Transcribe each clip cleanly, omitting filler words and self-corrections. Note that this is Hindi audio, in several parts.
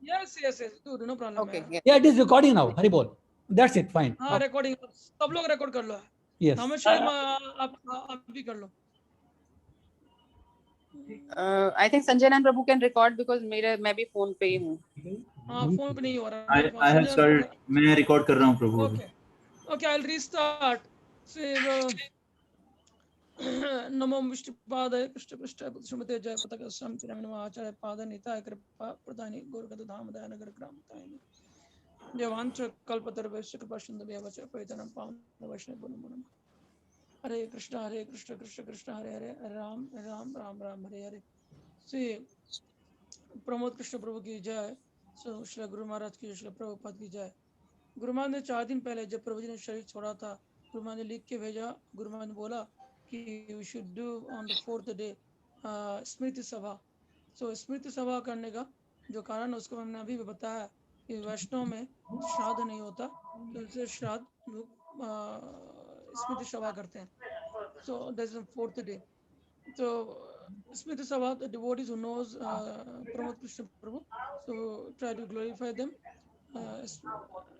Yes, dude, no problem. Okay. man. Yeah. Yeah, it is recording now. Hari bol. That's it. Fine. हाँ, recording सब लोग record कर लो. Yes. Namesh आप भी कर लो. I think Sanjay and Prabhu can record because मैं भी phone पे ही हूँ. हाँ, phone पे नहीं हो रहा है. I have started. मैं record कर रहा हूँ प्रभु. Okay, I'll restart. फिर नमो विष्णुपादाय कृष्णपृष्ठाय श्रीमते जय पताका स्वामी नमः आचार्य पाद निताय कृपा प्रदानि गोरगद धाम दया नगर ग्राम तायनि देवांश कल्पतरुभ्यश्च कृपा सिन्धुभ्यश्च पतितानां पावनेभ्यो वैष्णवेभ्यो नमो नमः. हरे कृष्ण कृष्ण कृष्ण हरे हरे राम राम राम राम हरे हरे. श्री प्रमोद कृष्ण प्रभु की जय. श्री गुरु महाराज की जय. श्री प्रभुपाद की जय. गुरु महाराज ने 4 दिन पहले जब प्रभु जी ने शरीर छोड़ा था, गुरु महाराज ने लिख के भेजा. गुरु महाराज ने बोला कि you should do on the 4th day स्मृति सभा. सो स्मृति सभा करने का जो कारण उसको हमने अभी भी बताया कि वैष्णव में श्राद्ध नहीं होता, तो इससे श्राद्ध स्मृति सभा करते हैं. So that is 4th day. तो स्मृति सभा, the devotees who knows Pramod Krishna Prabhu, so try to glorify them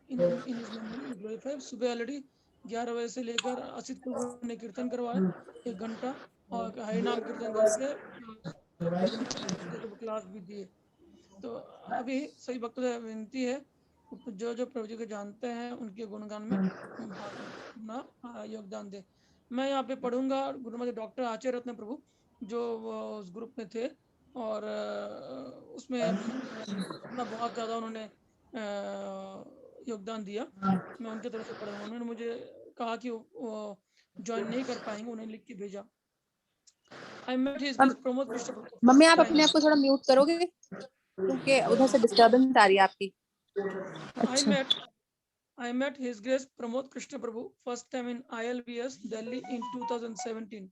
in his memory. glorify. सुबह ऑलरेडी 11 बजे से लेकर असित प्रभु ने कीर्तन करवाए 1 घंटा और हरिनाम कीर्तन करके क्लास भी दिए. तो अभी सही भक्तों से विनती है, जो जो प्रभु जी को जानते हैं उनके गुणगान में अपना योगदान दे. मैं यहाँ पे पढ़ूंगा. गुरु महाराज डॉक्टर आचार्य रत्न प्रभु जो उस ग्रुप में थे और उसमें अपना बहुत ज़्यादा उन्होंने योगदान दिया. मैं उनके तरफ से पढ़ूंगा. उन्होंने मुझे कहा कि वो ज्वाइन नहीं कर पाएंगे, उन्हें लिख के भेजा. I met his Pramod Krishna Prabhu. Mummy आप अपने आप को थोड़ा म्यूट करोगे क्योंकि उधर से डिस्टर्बेंस आ रही है आपकी. I met His Grace Pramod Krishna Prabhu first time in ILBS Delhi in 2017.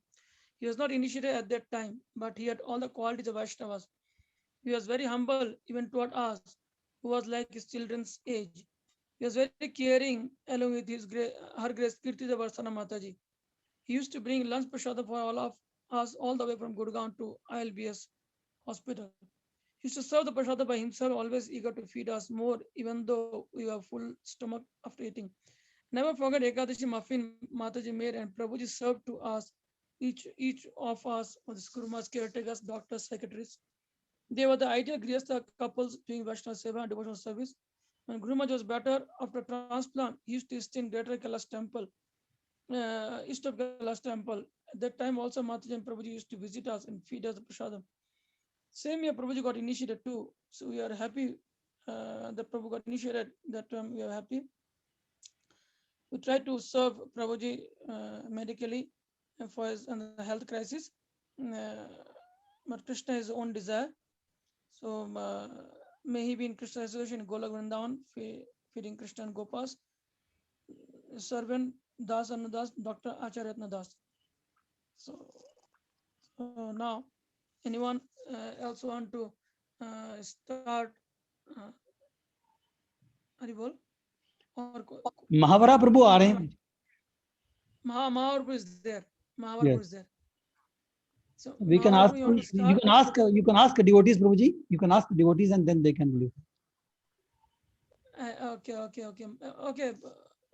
He was not initiated at that time, but he had all the qualities of Vaishnavas. He was very humble even toward us, who was like his children's age. He was very caring along with Her Grace Kirti Varsana Mataji. He used to bring lunch prasada for all of us all the way from Gurgaon to ILBS hospital. He used to serve the prasada by himself, always eager to feed us more, even though we were full stomach after eating. Never forget Ekadashi muffin Mataji made and Prabhuji served to us. Each of us was Gurumas, caretakers, doctors, secretaries. They were the ideal Grihastha couples doing Vaishnava Seva and devotional service. When Guru Maharaj was better after transplant, he used to stay in Greater Kailash Temple, east of Kailash Temple. At that time, also Mataji and Prabhuji used to visit us and feed us the prasadam. Same year, Prabhuji got initiated too. So we are happy that Prabhu got initiated. That time we are happy. We try to serve Prabhuji medically for his health crisis. But Krishna is his own desire. So may he be in Krishna association in Golak Vrindavan, feeding Krishna and Gopas. Servant Das Anudas, Dr. Acharya Ratna Das. So now, anyone else want to start? Haribol? Or Mahavara Prabhu आ रहे हैं. Mahavara is there. Mahavara is there. So we can ask. You can ask devotees, Prabhuji. You can ask devotees, and then they can believe. Okay.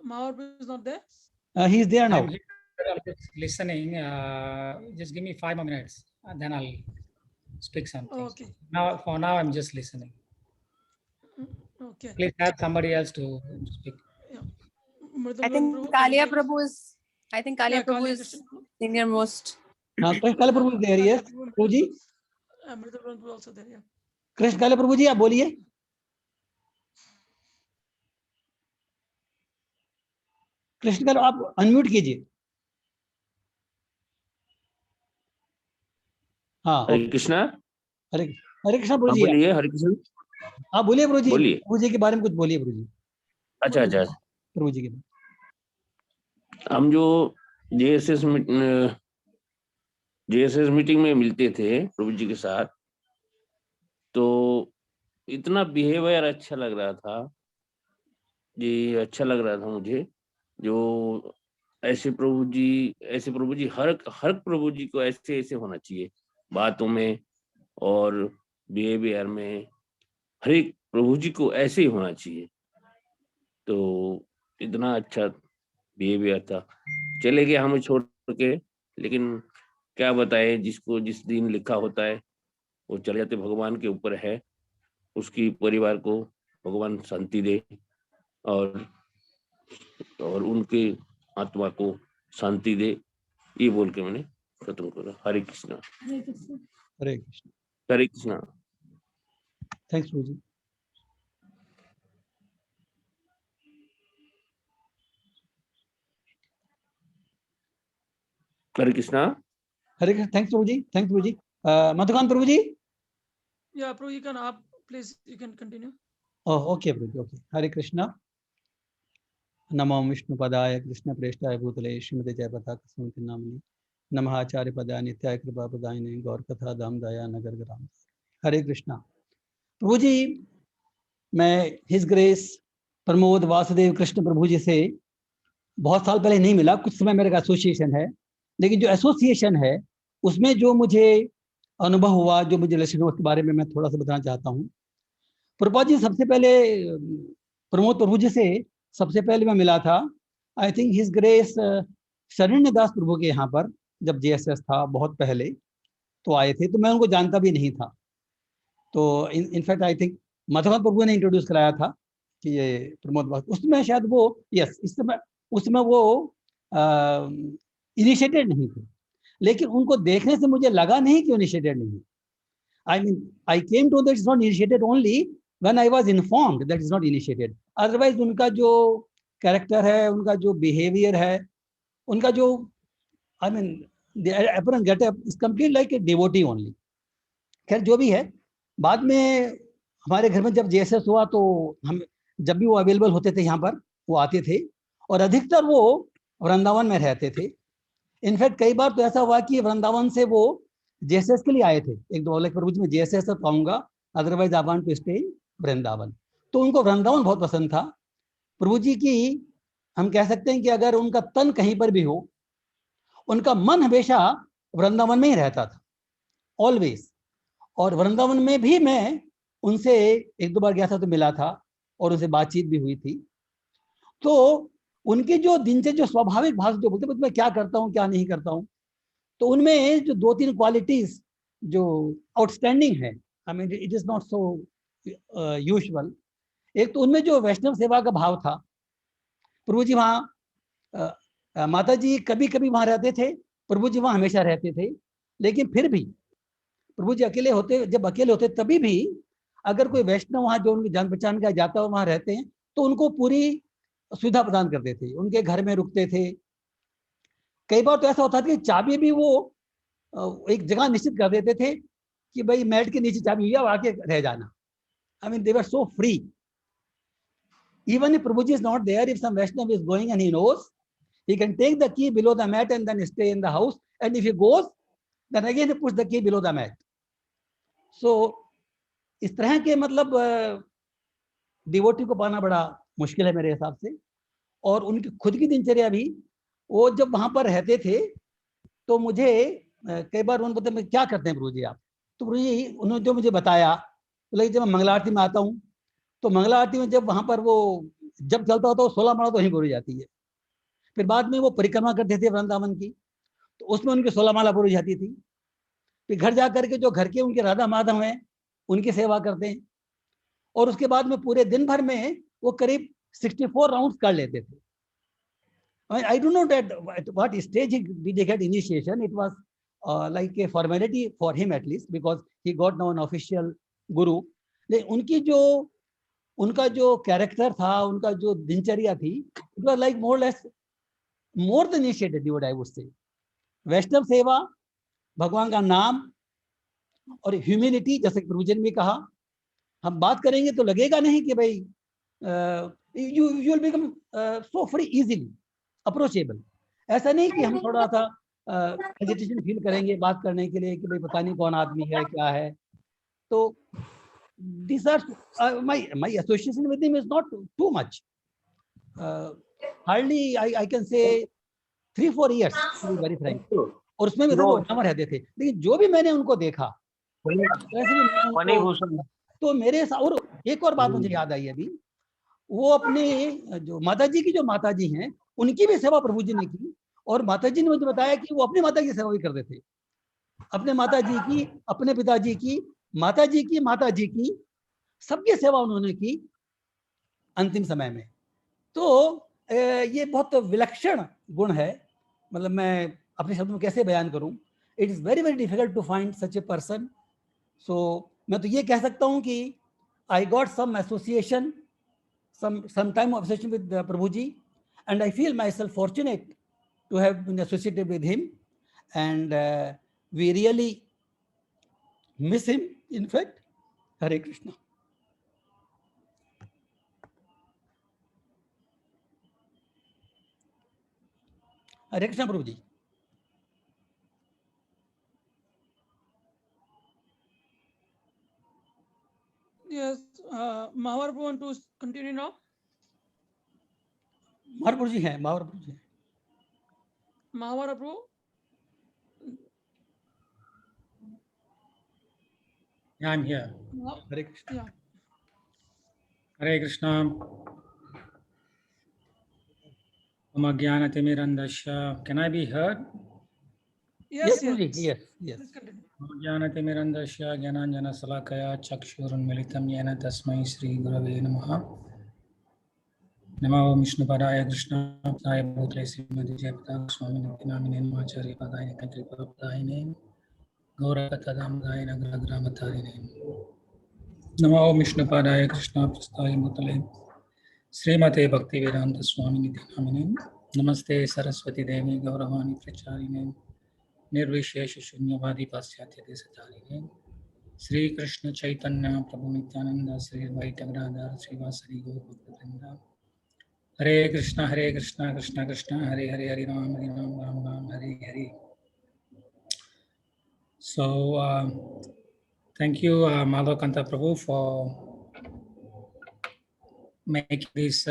Mahavara is not there. He is there now. I'm just listening. Just give me 5 more minutes, and then I'll speak something. Okay. For now, I'm just listening. Okay. Please have somebody else to speak. Yeah. I think Kalia Prabhu is senior most. Krishna Kalia Prabhu is there, yes. Prabhuji. Mridul Prabhu also there, yeah. Krishna Kalia Prabhu जी आप बोलिए. कृष्ण काला आप अनम्यूट कीजिए. हाँ. हरे कृष्णा. हरे कृष्णा प्रभु जी. बोलिए हरे कृष्ण. हाँ बोलिए प्रभु जी. प्रभु जी के बारे में कुछ बोलिए प्रभु जी. अच्छा प्रभु जी के बारे. हम जो जेएसएस मीटिंग में मिलते थे प्रभु जी के साथ, तो इतना बिहेवियर अच्छा लग रहा था जी. अच्छा लग रहा था मुझे. जो ऐसे प्रभु जी हर प्रभु जी को ऐसे होना चाहिए बातों में और बिहेवियर में. हर एक प्रभु जी को ऐसे ही होना चाहिए। तो इतना अच्छा बिहेवियर था। चले गए हमें छोड़ के, लेकिन क्या बताए, जिसको जिस दिन लिखा होता है वो चले जाते, भगवान के ऊपर है। उसकी परिवार को भगवान शांति दे और उनके आत्मा को शांति दे, ये बोल के मैंने खत्म करा। Hare Krishna. Hare Krishna. Hare Krishna. Thanks Prabhu ji. Hare Krishna. Hare Krishna. Thanks Prabhu ji. Thanks Prabhu ji. Madhukant Prabhu ji. Yeah, Prabhu, you can up, please, you can continue. Okay Prabhu ji, okay. Hare Krishna. नमो विष्णुपदाय कृष्ण प्रेष्ठाय भूतले श्रीमते जयपता कसमति नामिनी नमः आचार्य पदाय नित्याय कृपा पदायिने गौर कथा धाम दया नगर ग्राम। हरे कृष्णा। प्रभु जी, मैं हिज ग्रेस प्रमोद वासुदेव कृष्ण प्रभु जी से बहुत साल पहले नहीं मिला, कुछ समय मेरा एसोसिएशन है, लेकिन जो एसोसिएशन है उसमें जो मुझे अनुभव हुआ, जो मुझे लक्षण हुआ, उसके बारे में मैं थोड़ा सा बताना चाहता हूँ। प्रभुपाद जी, सबसे पहले प्रमोद प्रभु जी से सबसे पहले मैं मिला था, I think his grace Sharanya Das Prabhu के यहाँ पर, जब जेएसएस था बहुत पहले तो आए थे, तो मैं उनको जानता भी नहीं था। तो इनफैक्ट आई थिंक मधुकांत प्रभु ने इंट्रोड्यूस कराया था कि ये प्रमोद दास, उसमें शायद वो यस इस समय उसमें वो इनिशिएटेड नहीं थे, लेकिन उनको देखने से मुझे लगा नहीं कि इनिशिएटेड नहीं। I mean I came to that is not initiated only when I was informed that is not initiated. Otherwise उनका जो कैरेक्टर है, उनका जो बिहेवियर है, उनका जो I mean the appearance getup is complete like a devotee only. खैर जो भी है, बाद में हमारे घर में जब जेएसएस हुआ तो हम जब भी वो अवेलेबल होते थे यहाँ पर वो आते थे, और अधिकतर वो वृंदावन में रहते थे। इनफैक्ट कई बार तो ऐसा हुआ कि वृंदावन से वो जेएसएस के लिए आए थे, एक दो लाइक प्रभु जी में जेएसएस पाऊंगा, otherwise I want to stay Vrindavan. तो उनको वृंदावन बहुत पसंद था। प्रभु जी की हम कह सकते हैं कि अगर उनका तन कहीं पर भी हो, उनका मन हमेशा वृंदावन में ही रहता था, ऑलवेज। और वृंदावन में भी मैं उनसे एक दो बार गया था तो मिला था और उनसे बातचीत भी हुई थी। तो उनके जो दिन से जो स्वाभाविक भाव जो बोलते मैं क्या करता हूँ क्या नहीं करता हूँ, तो उनमें जो दो तीन क्वालिटीज जो आउटस्टैंडिंग है, I mean it is not so usual. एक तो उनमें जो वैष्णव सेवा का भाव था। प्रभु जी वहाँ माता जी कभी कभी वहाँ रहते थे, प्रभु जी वहाँ हमेशा रहते थे, लेकिन फिर भी प्रभु जी अकेले होते, जब अकेले होते तभी भी अगर कोई वैष्णव वहाँ जो उनकी जान पहचान का जाता हो वहाँ रहते हैं तो उनको पूरी सुविधा प्रदान करते थे, उनके घर में रुकते थे। कई बार तो ऐसा होता था कि चाबी भी वो एक जगह निश्चित कर देते थे कि भाई मैट के नीचे चाबी हुई आके रह जाना। I mean they were so free. Even if Prabhuji is not there, if some Vaishnava is going and he knows, he can take the key below the mat and then stay in the house. And if he goes, then again he puts the key below the mat. So इस तरह के मतलब डिवोटी को पाना बड़ा मुश्किल है मेरे हिसाब से। और उनकी खुद की दिनचर्या भी, वो जब वहां पर रहते थे तो मुझे कई बार उन्होंने बताया क्या करते हैं प्रभु जी आप, तो प्रभु जी उन्होंने जो मुझे बताया, लेकिन जब मैं मंगला आरती में आता हूँ तो मंगला आरती में जब वहां पर वो जब चलता होता है 16 माला तो वहीं पूरी जाती है। फिर बाद में वो परिक्रमा करते थे वृंदावन की, तो उसमें उनकी 16 माला पूरी जाती थी। फिर घर जा करके जो घर के उनके राधा माधव हैं उनकी सेवा करते हैं, और उसके बाद में पूरे दिन भर में वो करीब 64 राउंड्स कर लेते थे। I don't know that what stage did he get initiation. It was like a formality for him at least, because he got now an official guru. लेकिन उनका जो कैरेक्टर था, उनका जो दिनचर्या थी, it was like more less more than initiated devotee I would say. Vaishnava सेवा, भगवान का नाम और ह्यूमिलिटी, जैसे प्रभु जी ने भी कहा, हम बात करेंगे तो लगेगा नहीं कि भाई you will become so free easily approachable. ऐसा नहीं कि हम थोड़ा सा हेजिटेशन फील करेंगे बात करने के लिए कि भाई पता नहीं कौन आदमी है क्या है। तो these are my association with him is not too much. Hardly I can say 3-4 years to be very frank. और उसमें भी वो वहाँ रहते थे, लेकिन जो भी मैंने उनको देखा तो मेरे और एक और बात मुझे याद आई अभी, वो अपने जो माताजी की जो माताजी हैं उनकी भी सेवा प्रभु जी ने की, और माताजी ने मुझे बताया कि वो अपनी माता की सेवा भी करते थे, अपने माताजी की, अपने पिताजी की, माताजी की, माताजी की, सबकी सेवा उन्होंने की अंतिम समय में। तो ये बहुत विलक्षण गुण है, मतलब मैं अपने शब्दों में कैसे बयान करूं, it is very very difficult to find such a person. So मैं तो ये कह सकता हूं कि I got some association, some time of association with Prabhu ji, and I feel myself fortunate to have been associated with him, and we really miss him, in fact. Hare Krishna. Hare Krishna, Prabhu ji. Yes, Mahawar Prabhu want to continue now? Mahawar Prabhu ji हैं, Mahawar Prabhu ji हैं. Mahawar Prabhu. Yeah, I'm here. Hare Krishna. Yeah. Hare Krishna. Mama Jnanatimirandasya. Can I be heard? Yes, Prabhu yes. ji, yes, yes. Please continue. Jnanatimirandasya Jnananjana Salakaya Chakshurunmilitam Yena Tasmai Shri Gurave Namaha. Namo Vishnu Padaya Krishna Padaya Bhutre Srimati Jayapataka Swami Nityanamine Namacharya Padaya Kripa Padayane Gaurakatadamdaya Nagragramatharine. Namo Vishnu Padaya Krishna Prasthaya Bhutale Srimate Bhaktivedanta Swami Nityanamine. Namaste Saraswati Devi Gauravani Pracharine Nirvishesha Shunyavadi Paschatya Desatarine Sri Krishna Chaitanya Prabhu Nityananda Sri Advaita Gadadhar Srivasari Gaur Bhaktivinoda. Hare Krishna Krishna Krishna Hare Hare Hare Ram Ram Ram Hare Hare. So thank you Madhavkanta Prabhu for making this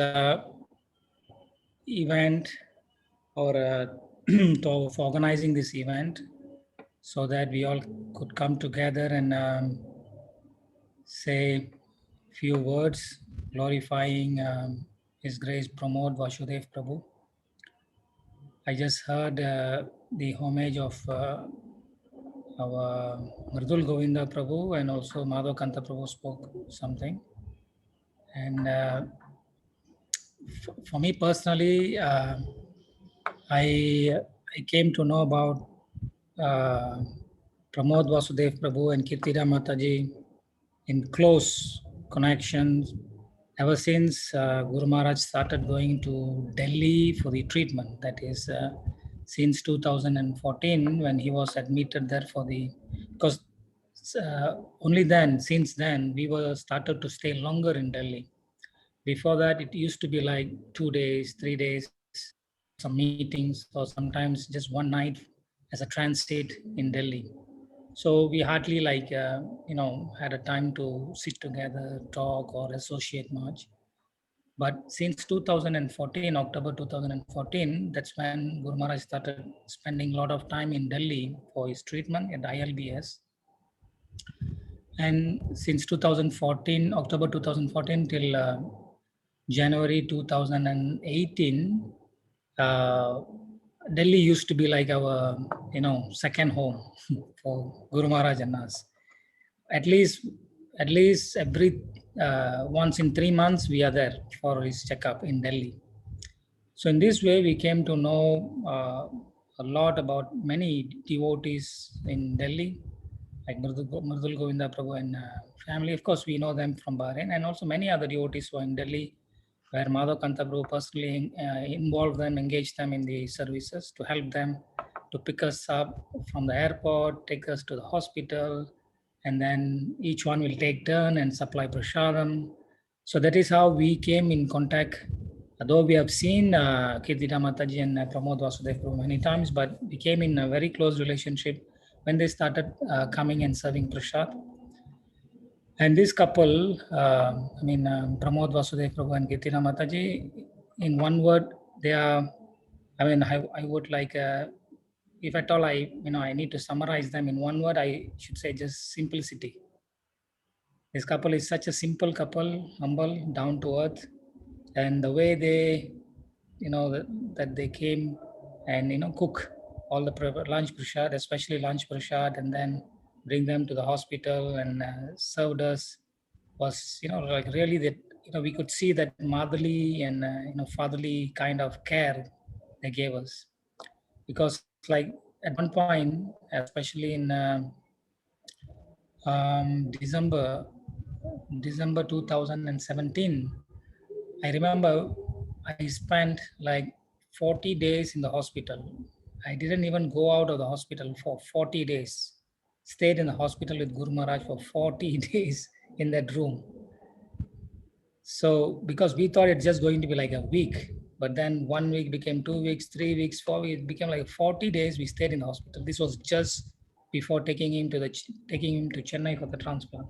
event, or for organizing this event, so that we all could come together and say few words glorifying His Grace Pramod Vasudev Prabhu. I just heard the homage of our Mridul Govinda Prabhu, and also Madhavkanta Prabhu spoke something. And for me personally, I came to know about Pramod Vasudev Prabhu and Kirtida Mataji in close connections ever since Guru Maharaj started going to Delhi for the treatment. That is since 2014, when he was admitted there for the, because only then, since then, we were started to stay longer in Delhi. Before that, it used to be like 2 days, 3 days, some meetings, or sometimes just one night as a transit in Delhi. So we hardly had a time to sit together, talk, or associate much. But since 2014, October 2014, that's when Guru Maharaj started spending a lot of time in Delhi for his treatment at ILBS. And since 2014, October 2014 till January 2018, Delhi used to be like our, second home for Guru Maharaj and us. At least every once in 3 months, we are there for his checkup in Delhi. So in this way, we came to know a lot about many devotees in Delhi, like Mridul Govinda Prabhu and family. Of course, we know them from Bahrain, and also many other devotees who are in Delhi, where Madhavkanta Prabhu personally involved them, engaged them in the services to help them to pick us up from the airport, take us to the hospital, and then each one will take turn and supply prasadam. So that is how we came in contact. Though we have seen Kirtida Mataji and Pramod Vasudev Prabhu many times, but we came in a very close relationship when they started coming and serving prasad. And this couple, Pramod Vasudev Prabhu and Kirtida Mataji, in one word, they are, I would like, if at all I need to summarize them in one word, I should say just simplicity. This couple is such a simple couple, humble, down to earth, and the way they, that they came and cook all the lunch prasad, especially lunch prasad, and then bring them to the hospital and served us was like really that we could see that motherly and fatherly kind of care they gave us, because like at one point, especially in December 2017, I remember I spent like 40 days in the hospital. I didn't even go out of the hospital for 40 days. Stayed in the hospital with Guru Maharaj for 40 days in that room. So because we thought it's just going to be like a week, but then 1 week became 2 weeks, 3 weeks, 4 weeks, it became like 40 days we stayed in the hospital. This was just before taking him to Chennai for the transplant.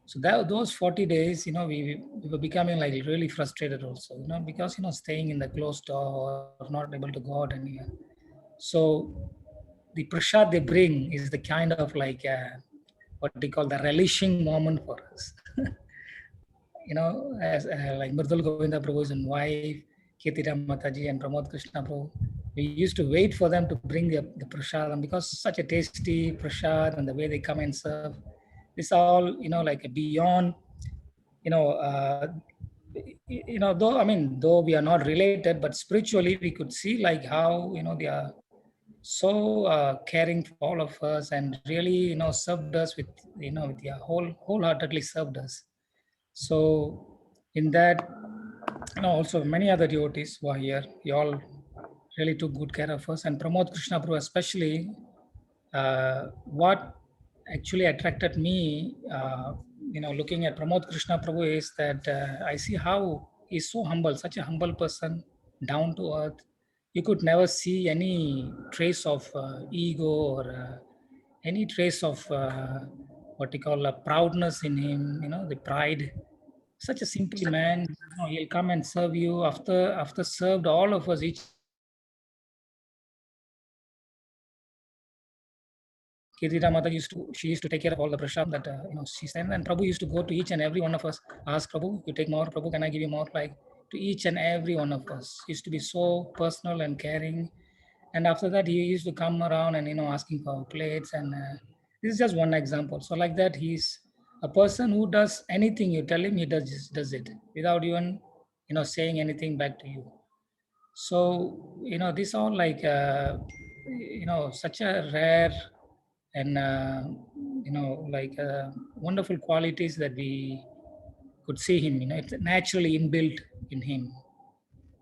So those 40 days, we were becoming like really frustrated also, because, staying in the closed door or not able to go out anywhere. So the prasad they bring is the kind of like, what they call the relishing moment for us. As like Mridul Govinda Prabhu's and wife, Kirtira Mataji and Pramod Krishna Prabhu, we used to wait for them to bring the prasad, and because such a tasty prasad and the way they come and serve, it's all like beyond though we are not related, but spiritually we could see like how they are so caring for all of us, and really served us with with their wholeheartedly served us. So in that, also many other devotees who are here, you all really took good care of us, and Pramod Krishna Prabhu especially. What actually attracted me, looking at Pramod Krishna Prabhu, is that I see how he's so humble, such a humble person, down to earth. You could never see any trace of ego or any trace of what you call a proudness in him, the pride. Such a simple man, he'll come and serve you after served all of us, each Kirtira Mata she used to take care of all the prasad that she sent, and Prabhu used to go to each and every one of us, ask Prabhu, you take more, Prabhu, can I give you more? Like to each and every one of us. He used to be so personal and caring. And after that, he used to come around and asking for plates. And this is just one example. So like that, he's a person who does anything you tell him, he does it without even saying anything back to you. So this all like such a rare and like wonderful qualities that we could see him. It's naturally inbuilt in him.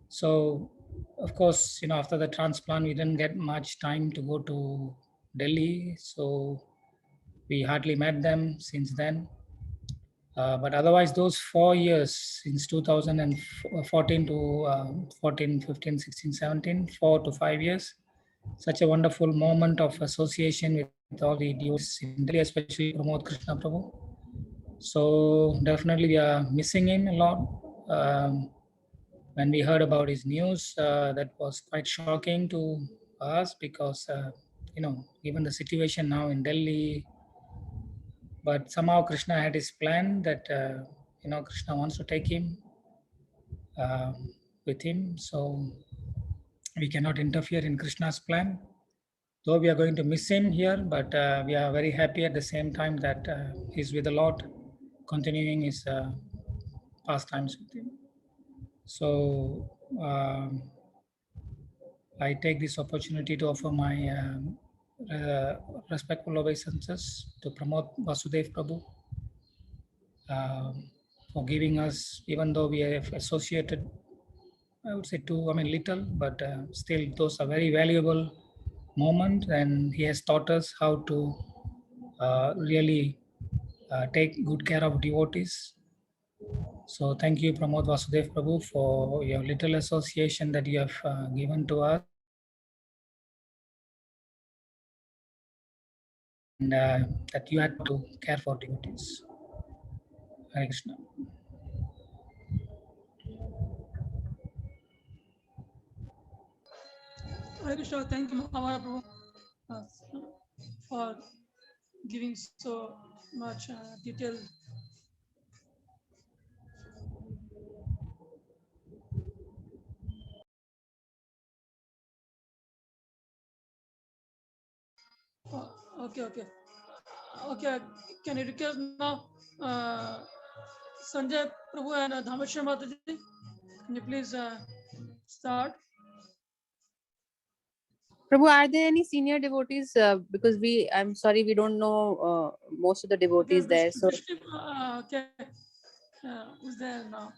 So of course, after the transplant, we didn't get much time to go to Delhi, so we hardly met them since then. But otherwise, those 4 years since 2014 to 14, 15, 16, 17, 4 to 5 years, such a wonderful moment of association with all the devotees in Delhi, especially Pramod Krishna Prabhu. So definitely we are missing him a lot. When we heard about his news, that was quite shocking to us, because given the situation now in Delhi, but somehow Krishna had his plan that Krishna wants to take him with him, so we cannot interfere in Krishna's plan. Though we are going to miss him here, but we are very happy at the same time that he's with the Lord, continuing his pastimes with him. So I take this opportunity to offer my respectful obeisances to Pramod Vasudev Prabhu for giving us, even though we have associated, I would say little, but still those are very valuable moments, and he has taught us how to really take good care of devotees. So thank you, Pramod Vasudev Prabhu, for your little association that you have given to us, and that you had to care for devotees. Hare Krishna. Hare Krishna, thank you, Mahamara Prabhu, for giving so much detailed Okay. Can you request now Sanjay Prabhu and Dhameshwar Mataji? Can you please start? Prabhu, are there any senior devotees? Because I'm sorry, we don't know most of the devotees there. So Okay. Who's there now?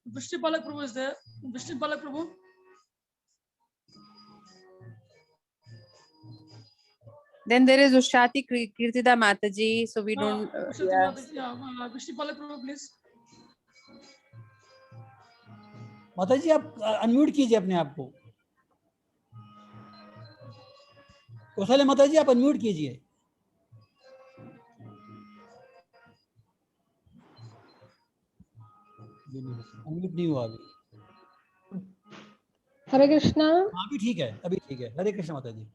Vishnu Palak Prabhu is there. Vishnu Palak Prabhu. then there is Ushati Kirtida Mataji. So we don't. Vishnu Palak Prabhu, please. माता जी आप अनम्यूट कीजिए अपने आप को। कौशल्या माता जी आप अनम्यूट कीजिए। अनम्यूट नहीं हुआ अभी। हरे कृष्णा। अभी ठीक है, अभी ठीक है। हरे कृष्ण माता जी।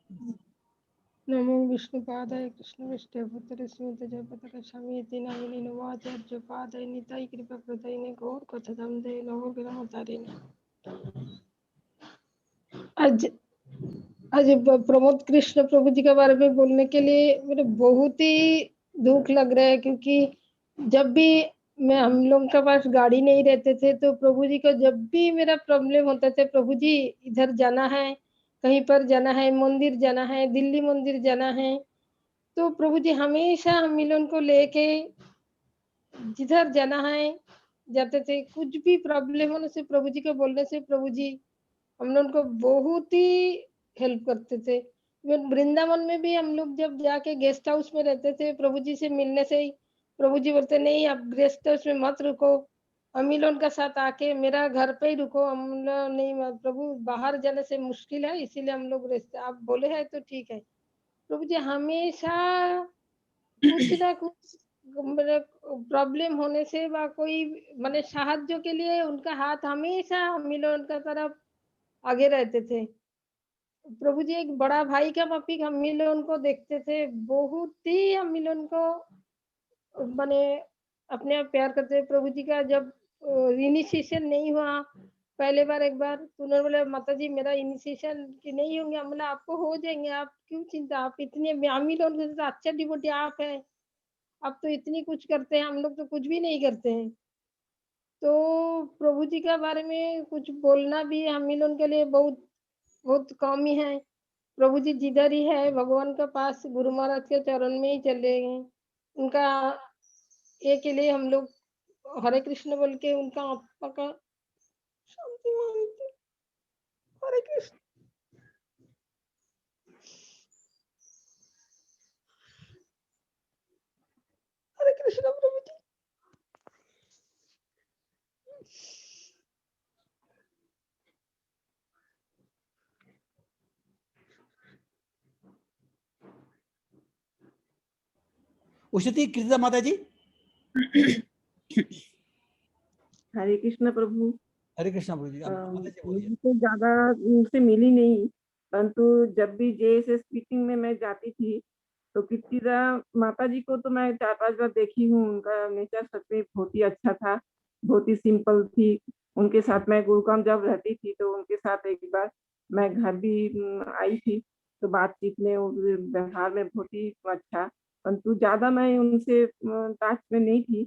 नमो विष्णुपादाय कृष्ण विष्णुपुत्र स्मृत जयपताका स्वामी नामिनी नवाचार्य पादाय निताय कृपा प्रदायिने गौर कथाधाम दे नमो विरमतारिणे। आज प्रमोद कृष्ण प्रभु जी के बारे में बोलने के लिए मेरे बहुत ही दुख लग रहा है, क्योंकि जब भी हम लोग के पास गाड़ी नहीं रहते थे तो प्रभु जी को जब भी मेरा प्रॉब्लम होता था, प्रभु जी इधर जाना है, कहीं पर जाना है, मंदिर जाना है, दिल्ली मंदिर जाना है, तो प्रभु जी हमेशा हम लोगों को लेके जिधर जाना है जाते थे। कुछ भी प्रॉब्लम होने से प्रभु जी को बोलने से प्रभु जी हम लोग को बहुत ही हेल्प करते थे। वृंदावन में भी हम लोग जब जाके गेस्ट हाउस में रहते थे, प्रभु जी से मिलने से ही प्रभु जी बोलते नहीं आप गेस्ट हाउस में मत रुको, हम लोगों का साथ आके मेरा घर पे ही रुको। हम लोग नहीं, प्रभु बाहर जाने से मुश्किल है, इसीलिए हम लोग आप बोले हैं तो ठीक है। प्रभु जी हमेशा कुछ ना कुछ प्रॉब्लम होने से वा कोई माने साहाଯ୍य के लिए उनका हाथ हमेशा हम लोगों का तरफ आगे रहते थे। प्रभु जी एक बड़ा भाई का माफिक हम लोगों को देखते थे, बहुत ही हम लोगों को माने अपने आप प्यार करते थे। प्रभु जी का जब इनिशिएशन नहीं हुआ पहले बार, एक बार तो उन्होंने बोला माता जी मेरा इनिशिएशन की नहीं होंगे, हम बोला आपको हो जाएंगे, आप क्यों चिंता, आप इतने हम लोगों से अच्छा डिवोटी आप है, आप तो इतनी कुछ करते हैं, हम लोग तो कुछ भी नहीं करते हैं। तो प्रभु जी के बारे में कुछ बोलना भी हम लोगों के लिए बहुत बहुत कम ही है। प्रभु जी जिधर ही है भगवान के पास गुरु महाराज के चरण में ही चले गए। उनका ये के लिए हम लोग हरे कृष्ण बोल के उनका आत्मा का शांति मांगते। हरे कृष्ण। हरे कृष्ण प्रभु जी। उषती कृष्णा माता जी। हरे कृष्ण प्रभु। हरे कृष्णा प्रभु जी। माता जी बोलिए। मुझे तो ज्यादा उनसे मिली नहीं, परंतु जब भी जेएसएस मीटिंग में मैं जाती थी तो कीर्तिदा माता जी को तो मैं 4-5 बार देखी हूँ। उनका नेचर सच में बहुत ही अच्छा था, बहुत ही सिंपल थी। उनके साथ मैं गुरुग्राम जब रहती थी तो उनके साथ एक बार मैं घर भी आई थी, तो बातचीत में व्यवहार में बहुत ही अच्छा, परंतु ज्यादा मैं उनसे टच में नहीं थी।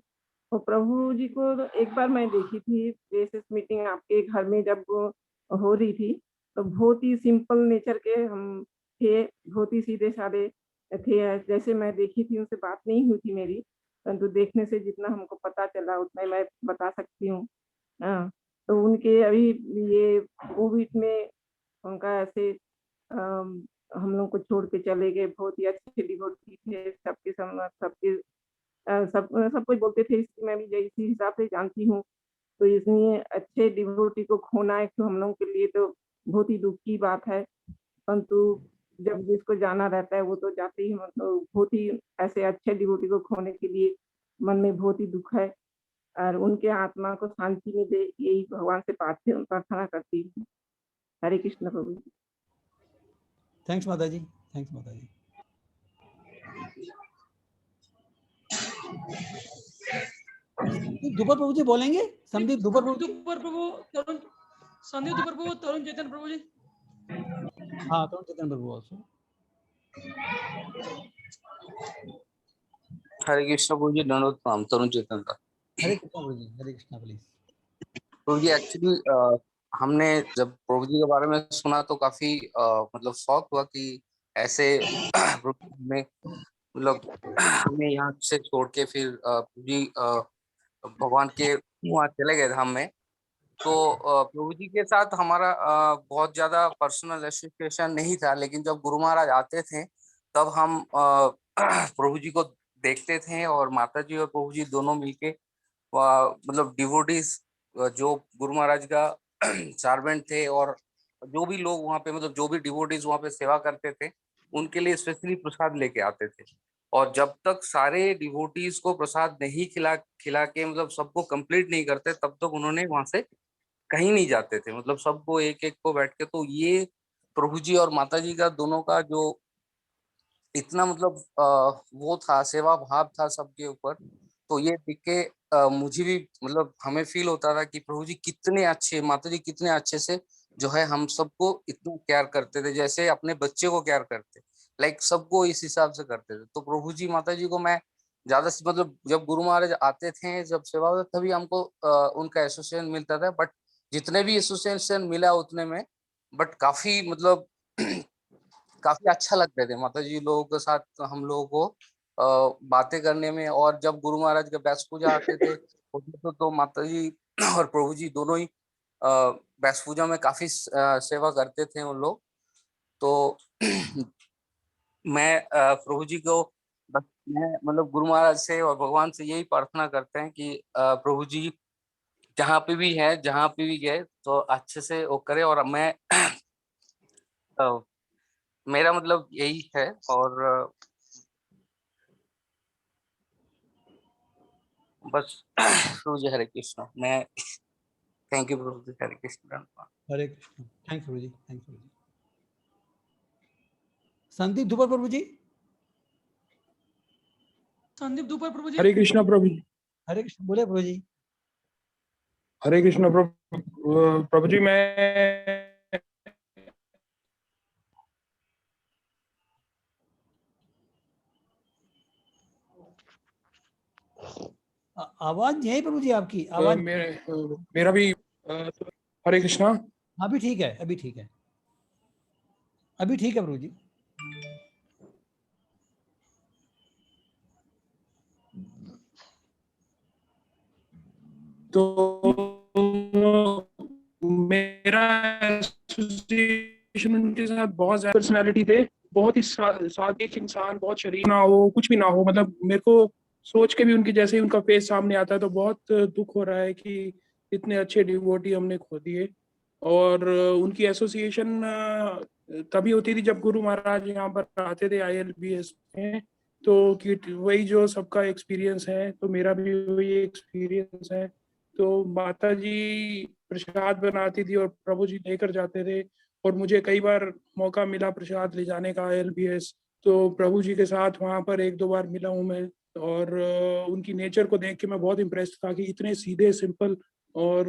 और प्रभु जी को एक बार मैं देखी थी जेएसएस मीटिंग आपके घर में जब हो रही थी, तो बहुत ही सिंपल नेचर के हम थे, बहुत ही सीधे साधे थे। जैसे मैं देखी थी उनसे बात नहीं हुई थी मेरी, परंतु देखने से जितना हमको पता चला उतना मैं बता सकती हूँ। हाँ, तो उनके अभी ये कोविड में उनका ऐसे हम लोग को छोड़ के चले गए। बहुत ही अच्छे डिवोटी थे, सबके सबके सब कुछ बोलते थे, इसकी मैं भी इसी हिसाब से जानती हूँ। तो इसलिए अच्छे डिवोटी को खोना एक तो हम लोगों के लिए तो बहुत ही दुख की बात है, परंतु जब जिसको जाना रहता है वो तो जाते ही, मतलब बहुत ही ऐसे अच्छे डिवोटी को खोने के लिए मन में बहुत ही दुख है, और उनके आत्मा को शांति में दे यही भगवान से प्रार्थना करती हूँ। हरे कृष्ण प्रभु। थैंक्स माता जी। थैंक्स माता जी। दुपर प्रभु जी बोलेंगे। संदीप दुपर प्रभु जी। दुपर प्रभु तरुण, संदीप दुपर प्रभु, तरुण चैतन्य प्रभु जी। हाँ, तरुण चैतन्य प्रभु also. हरे कृष्ण प्रभु जी, दंडवत प्रणाम। तरुण चेतन था। हरे कृष्णा प्रभु जी, हरे कृष्णा प्लीज। प्रभु जी एक्चुअली हमने जब प्रभु जी के बारे में सुना तो काफी मतलब शौक हुआ कि ऐसे प्रभु जी में मतलब हमें यहाँ से छोड़ के फिर प्रभु जी भगवान के वहाँ चले गए धाम में। तो प्रभु जी के साथ हमारा बहुत ज्यादा पर्सनल एसोसिएशन नहीं था, लेकिन जब गुरु महाराज आते थे तब हम प्रभु जी को देखते थे और माता जी और प्रभु जी दोनों मिलके मतलब डिवोटीज जो गुरु महाराज का सर्वेंट थे और जो भी लोग वहाँ पे मतलब जो भी डिवोटीज वहाँ पे सेवा करते थे उनके लिए स्पेशली प्रसाद लेके आते थे। और जब तक सारे डिवोटीज को प्रसाद नहीं खिला खिला के मतलब सबको कंप्लीट नहीं करते तब तक उन्होंने वहां से कहीं नहीं जाते थे, मतलब सबको एक एक को बैठ के। तो ये प्रभु जी और माता जी का दोनों का जो इतना मतलब वो था, सेवा भाव था सबके ऊपर। तो ये देख के मुझे भी मतलब हमें फील होता था कि प्रभु जी कितने अच्छे, माता जी कितने अच्छे से जो है हम सबको इतना केयर करते थे, जैसे अपने बच्चे को केयर करते, लाइक सबको इस हिसाब से करते थे। तो प्रभु जी माता जी को मैं ज्यादा से मतलब जब गुरु महाराज आते थे जब सेवा होता तभी हमको उनका एसोसिएशन मिलता था, बट जितने भी एसोसिएशन मिला उतने में बट काफी मतलब काफी अच्छा लगते थे माता जी लोगों के साथ हम लोगों को बातें करने में। और जब गुरु महाराज के बैस पूजा आते थे तो माता जी और प्रभु जी दोनों ही बैस पूजा में काफी सेवा करते थे उन लोग। तो मैं प्रभु जी को बस मैं मतलब गुरु महाराज से और भगवान से यही प्रार्थना करते हैं कि प्रभु जी जहाँ पे भी है जहाँ पे भी गए तो अच्छे से वो करे। और मैं मेरा मतलब यही है। और बस प्रभु जी हरे कृष्ण। मैं thank you Prabhu ji, Hare Krishna. Hare Krishna, thanks Prabhu ji, thanks Prabhu ji. Sandeep Dhupar Prabhu ji. Sandeep Dupar Prabhu ji. Hare Krishna Prabhu ji. Hare Krishna, बोले प्रभु जी। हरे कृष्णा प्रभु जी। मैं आवाज नहीं आई प्रभु जी आपकी आवाज। मेरा भी हरे कृष्णा। अभी ठीक है, अभी ठीक है, अभी ठीक है प्रभु जी। तो मेरा एसोसिएशन उनके साथ बहुत ज्यादा पर्सनैलिटी थे, बहुत ही सादिक इंसान, बहुत शरीफ ना हो कुछ भी ना हो, मतलब मेरे को सोच के भी उनकी जैसे ही उनका फेस सामने आता है तो बहुत दुख हो रहा है कि इतने अच्छे डिवोटी हमने खो दिए। और उनकी एसोसिएशन तभी होती थी जब गुरु महाराज यहाँ पर आते थे ILBS में। तो वही जो सबका एक्सपीरियंस है तो मेरा भी वही एक्सपीरियंस है। तो माता जी प्रसाद बनाती थी और प्रभु जी लेकर जाते थे। और मुझे कई बार मौका मिला प्रसाद ले जाने का ILBS, तो प्रभु जी के साथ वहां पर एक दो बार मिला हूं मैं। और उनकी नेचर को देख के मैं बहुत इम्प्रेस था कि इतने सीधे सिंपल और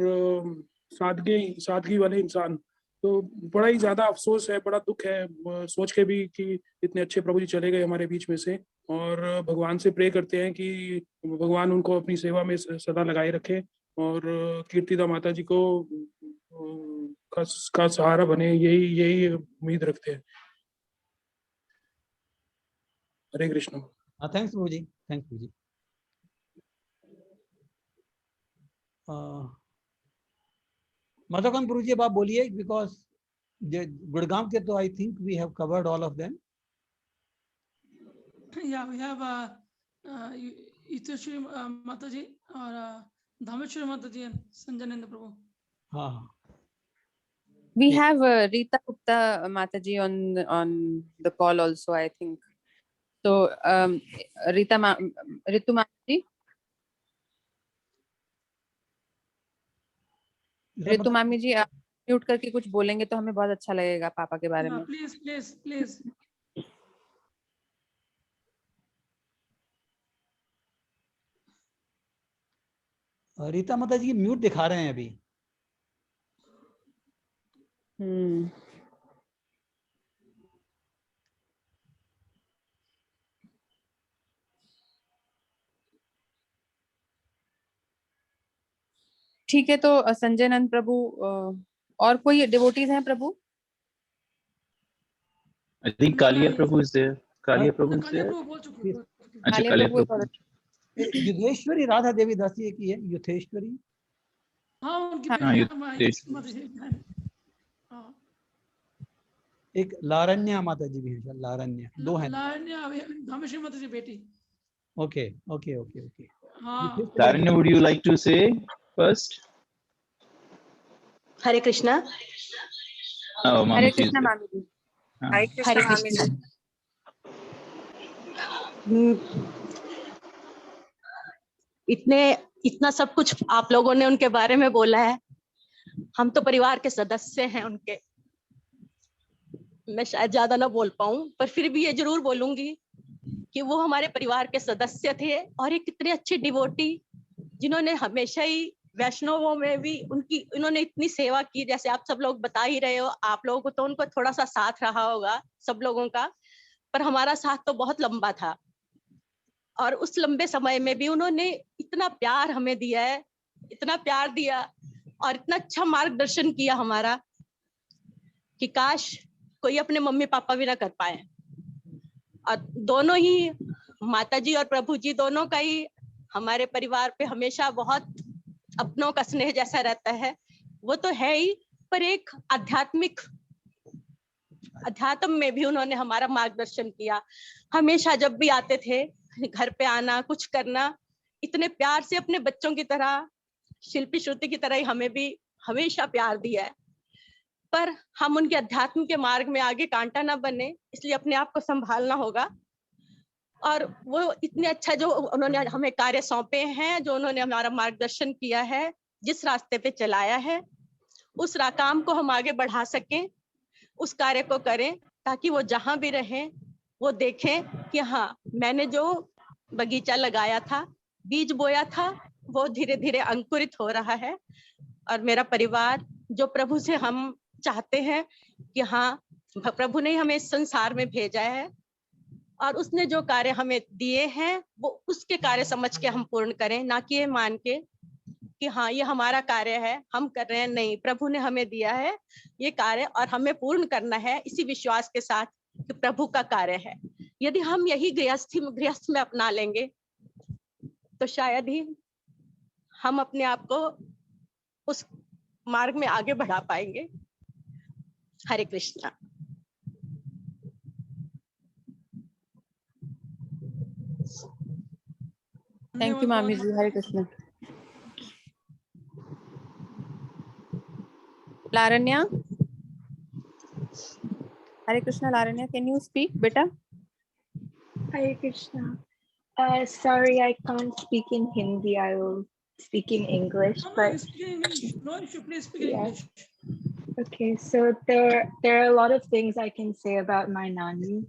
सादगी सादगी वाले इंसान। तो बड़ा ही ज्यादा अफसोस है, बड़ा दुख है सोच के भी कि इतने अच्छे प्रभु जी चले गए हमारे बीच में से। और भगवान से प्रे करते हैं कि भगवान उनको अपनी सेवा में सदा लगाए रखे और कीर्तिदा माता जी को का सहारा बने, यही यही उम्मीद रखते हैं। हरे कृष्ण। हाँ, थैंक्स प्रभु जी, थैंक्स प्रभु जी। मधुकन प्रभु जी अब आप बोलिए, बिकॉज गुड़गांव के तो I think we have covered all of them. Yeah, we have Iteshwari Mataji or Dhameshwari Mataji and Sanjananda Prabhu. हाँ हाँ, We ठीक। have Rita Gupta Mataji on the call also, I think. So Ritu Mataji. Ritu मामी जी, आप म्यूट करके कुछ बोलेंगे तो हमें बहुत अच्छा लगेगा पापा के बारे में। Please, please, please. रीता माता जी म्यूट दिखा रहे हैं अभी। ठीक है, तो संजय नंद प्रभु और कोई डिवोटीज हैं प्रभु? I think Kalia Prabhu is there. Kalia Prabhu is Kaliya there. प्रभु बोल चुके हैं। अच्छा, कालिया कालिया प्रभु प्रभु। युद्धेश्वरी राधा देवी दासी की है, युद्धेश्वरी। हाँ उनकी हाँ, बेटी युद्धेश्वरी। माता जी हैं। हाँ, एक लारण्या माता जी भी है, लारण्या, दो हैं। लारण्या धामेश्वरी माता जी बेटी। Okay okay okay okay. हाँ Laranya, would you like to say first? Hare Krishna. Oh, Hare Mami ji is Krishna there. मामी जी। हाँ। हरे हरे कृष्णा मामी कृष्णा। जी। इतना सब कुछ आप लोगों ने उनके बारे में बोला है। हम तो परिवार के सदस्य हैं उनके। मैं शायद ज्यादा ना बोल पाऊं, पर फिर भी ये जरूर बोलूंगी कि वो हमारे परिवार के सदस्य थे और एक कितने अच्छे डिवोटी, जिन्होंने हमेशा ही वैष्णवों में भी इन्होंने इतनी सेवा की। जैसे आप सब लोग बता ही रहे हो, आप लोगों को तो उनको थोड़ा सा साथ रहा होगा सब लोगों का, पर हमारा साथ तो बहुत लंबा था। और उस लंबे समय में भी उन्होंने इतना प्यार हमें दिया है, इतना प्यार दिया और इतना अच्छा मार्गदर्शन किया हमारा कि काश कोई अपने मम्मी पापा भी ना कर पाए। और दोनों ही माता जी और प्रभु जी दोनों का ही हमारे परिवार पे हमेशा बहुत अपनों का स्नेह जैसा रहता है। वो तो है ही, पर एक अध्यात्म में भी उन्होंने हमारा मार्गदर्शन किया। हमेशा जब भी आते थे, घर पे आना, कुछ करना, इतने प्यार से अपने बच्चों की तरह, शिल्पी श्रुति की तरह ही हमें भी हमेशा प्यार दिया है। पर हम उनके अध्यात्म के मार्ग में आगे कांटा ना बने, इसलिए अपने आप को संभालना होगा। और वो इतने अच्छा जो उन्होंने हमें कार्य सौंपे हैं, जो उन्होंने हमारा मार्गदर्शन किया है, जिस रास्ते पे चलाया है, उस काम को हम आगे बढ़ा सकें, उस कार्य को करें, ताकि वो जहां भी रहें वो देखें कि हाँ, मैंने जो बगीचा लगाया था, बीज बोया था, वो धीरे धीरे अंकुरित हो रहा है। और मेरा परिवार, जो प्रभु से हम चाहते हैं कि हाँ, प्रभु ने हमें इस संसार में भेजा है और उसने जो कार्य हमें दिए हैं वो उसके कार्य समझ के हम पूर्ण करें, ना कि ये मान के कि हाँ ये हमारा कार्य है, हम कर रहे हैं। नहीं, प्रभु ने हमें दिया है ये कार्य और हमें पूर्ण करना है, इसी विश्वास के साथ कि प्रभु का कार्य है। यदि हम यही गृहस्थ में अपना लेंगे तो शायद ही हम अपने आप को उस मार्ग में आगे बढ़ा पाएंगे। हरे कृष्णा। थैंक यू मामी जी। हरे कृष्णा। लारण्या, हरे कृष्णा। लारण्या, कैन यू स्पीक बेटा? Hare Krishna. Sorry, I can't speak in Hindi. I will speak in English. But no issue, please speak in English. Okay, so there are a lot of things I can say about my Nanu,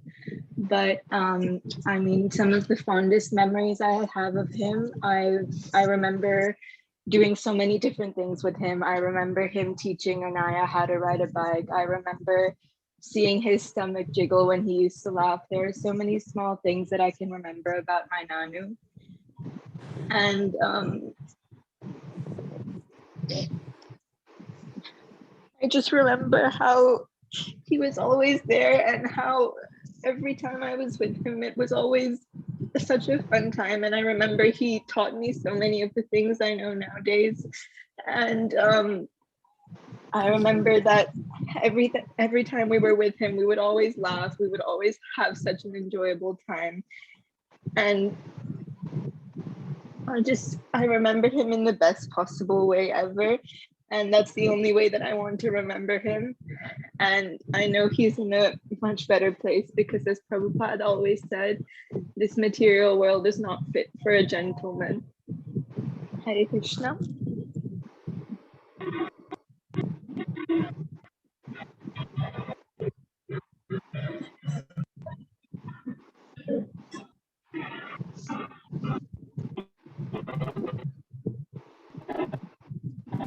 but I mean, some of the fondest memories I have of him, I remember doing so many different things with him. I remember him teaching Anaya how to ride a bike. I remember seeing his stomach jiggle when he used to laugh. There are so many small things that I can remember about my Nanu. And I just remember how he was always there and how every time I was with him, it was always such a fun time. And I remember he taught me so many of the things I know nowadays. And I remember that every time we were with him, we would always laugh. We would always have such an enjoyable time. And I remember him in the best possible way ever. And that's the only way that I want to remember him. And I know he's in a much better place because, as Prabhupada always said, this material world is not fit for a gentleman. Hare Krishna.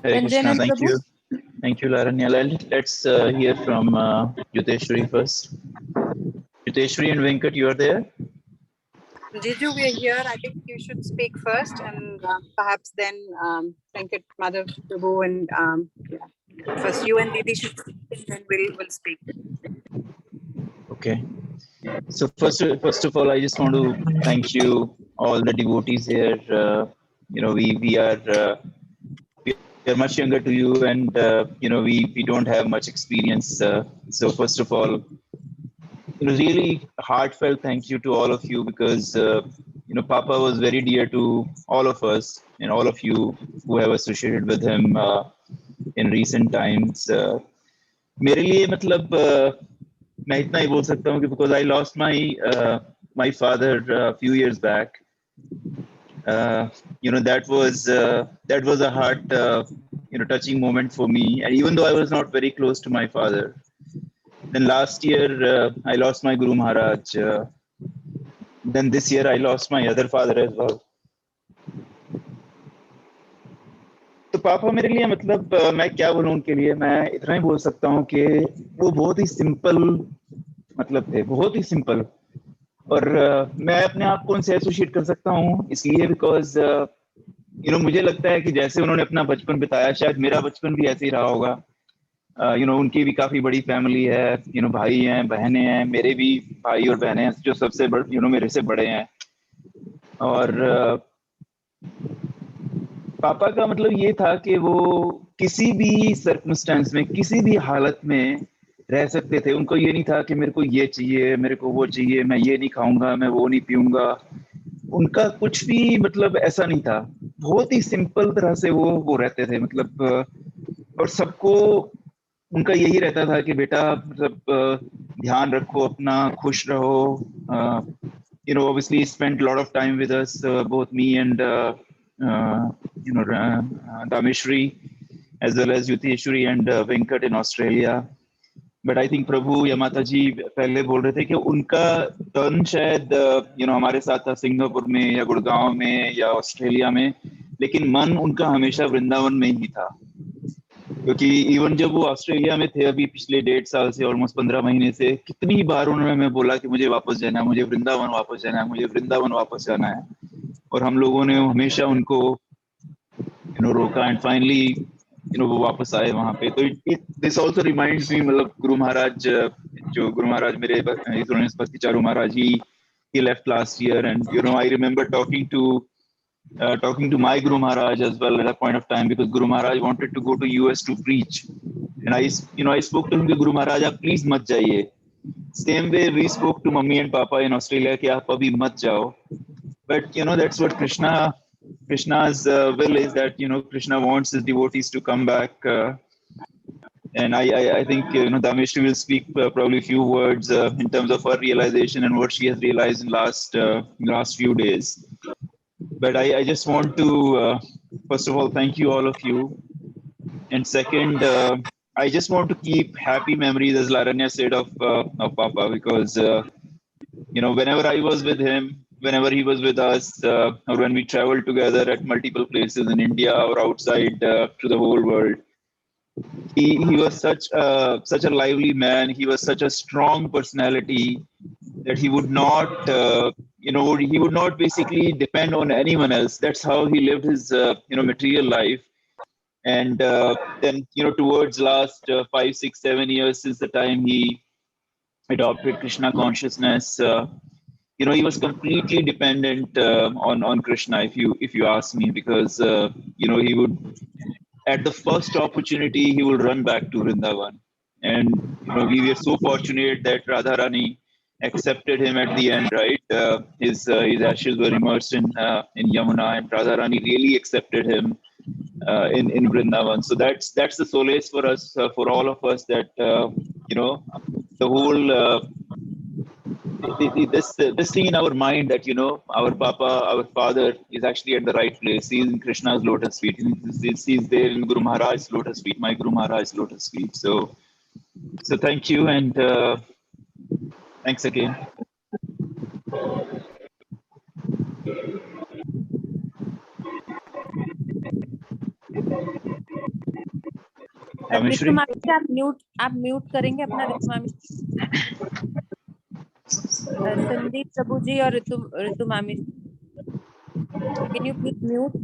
Hare Krishna. Thank you, Laranya. Let's hear from Yudheshwari first. Yudheshwari and Venkat, you are there? Jiju, we are here. I think you should speak first, and perhaps then Venkat, Madhav, Prabhu, and first you and Didi should speak, and then we'll speak. Okay. So first of all, I just want to thank you, all the devotees here. We are much younger to you, and we don't have much experience. So first of all, really heartfelt thank you to all of you, because Papa was very dear to all of us and all of you who have associated with him in recent times. मेरे लिए मतलब मैं इतना ही बोल सकता हूँ कि because I lost my father a few years back. That was a heart touching moment for me, and even though I was not very close to my father. Then last year I lost my Guru Maharaj. Then this year I lost my other father as well. तो पापा मेरे लिए मतलब मैं क्या बोलूं उनके लिए, मैं इतना ही बोल सकता हूं कि वो बहुत ही सिंपल मतलब थे, बहुत ही सिंपल. और मैं अपने आप को उनसे एसोसिएट कर सकता हूं इसलिए बिकॉज मुझे लगता है कि जैसे उन्होंने अपना बचपन बिताया, शायद मेरा बचपन भी ऐसे ही रहा होगा. उनकी भी काफी बड़ी फैमिली है, भाई हैं, बहनें हैं, मेरे भी भाई और बहनें हैं जो सबसे मेरे से बड़े हैं. और पापा का मतलब ये था कि वो किसी भी सर्कमस्टेंस में, किसी भी हालत में रह सकते थे. उनको ये नहीं था कि मेरे को ये चाहिए, मेरे को वो चाहिए, मैं ये नहीं खाऊंगा, मैं वो नहीं पीऊंगा. उनका कुछ भी मतलब ऐसा नहीं था. बहुत ही सिंपल तरह से वो रहते थे मतलब. और सबको उनका यही रहता था कि बेटा मतलब ध्यान रखो अपना, खुश रहो. Obviously spent a lot of time with us, both me and Dameshri, as well as Yuteshwari and Venkat in Australia. But I think Prabhu या माता जी पहले बोल रहे थे कि उनका टर्न शायद हमारे साथ था सिंगापुर में या गुड़गांव में या ऑस्ट्रेलिया में, लेकिन मन उनका हमेशा वृंदावन में ही था. क्योंकि इवन जब वो ऑस्ट्रेलिया में थे अभी पिछले 1.5 साल से, ऑलमोस्ट 15 महीने से, कितनी बार उन्होंने मैं बोला कि मुझे वापस जाना है, मुझे वृंदावन वापस जाना है, मुझे वृंदावन वापस जाना है. और हम लोगों ने हमेशा उनको रोका एंड फाइनली वो वापस आए वहां पे. तो दिस आल्सो रिमाइंड्स मी, मतलब गुरु महाराज मेरे भक्ति चारू महाराज, he left last year, and I remember talking to my Guru Maharaj as well at a point of time, because Guru Maharaj wanted to go to US to preach, and I spoke to him कि Guru Maharaj आप please मत जाइए. Same way we spoke to Mummy and Papa in Australia कि आप अभी मत जाओ. But that's what Krishna's will is, that Krishna wants his devotees to come back, and I think Dameshri will speak probably a few words in terms of her realization and what she has realized in last few days. But I just want to first of all thank you, all of you, and second I just want to keep happy memories, as Laranya said, of Papa, because whenever I was with him, whenever he was with us, or when we traveled together at multiple places in India or outside to the whole world, he was such a lively man. He was such a strong personality that he would not he would not basically depend on anyone else. That's how he lived his material life. And then towards last 5, 6, 7 years since the time he adopted Krishna consciousness, he was completely dependent on Krishna, if you ask me, because he would, at the first opportunity, he would run back to Vrindavan. And we were so fortunate that Radharani accepted him at the end, right? His ashes were immersed in Yamuna, and Radharani really accepted him in Vrindavan. So that's the solace for us, for all of us, that the whole this thing in our mind that our Papa, our father, is actually at the right place. He is in Krishna's lotus feet. He's there in Guru Maharaj's lotus feet, my Guru Maharaj's lotus feet. So thank you, and thanks again. आप म्यूट करेंगे अपना संदीप प्रभु जी और ऋतु मामी. Can you please mute?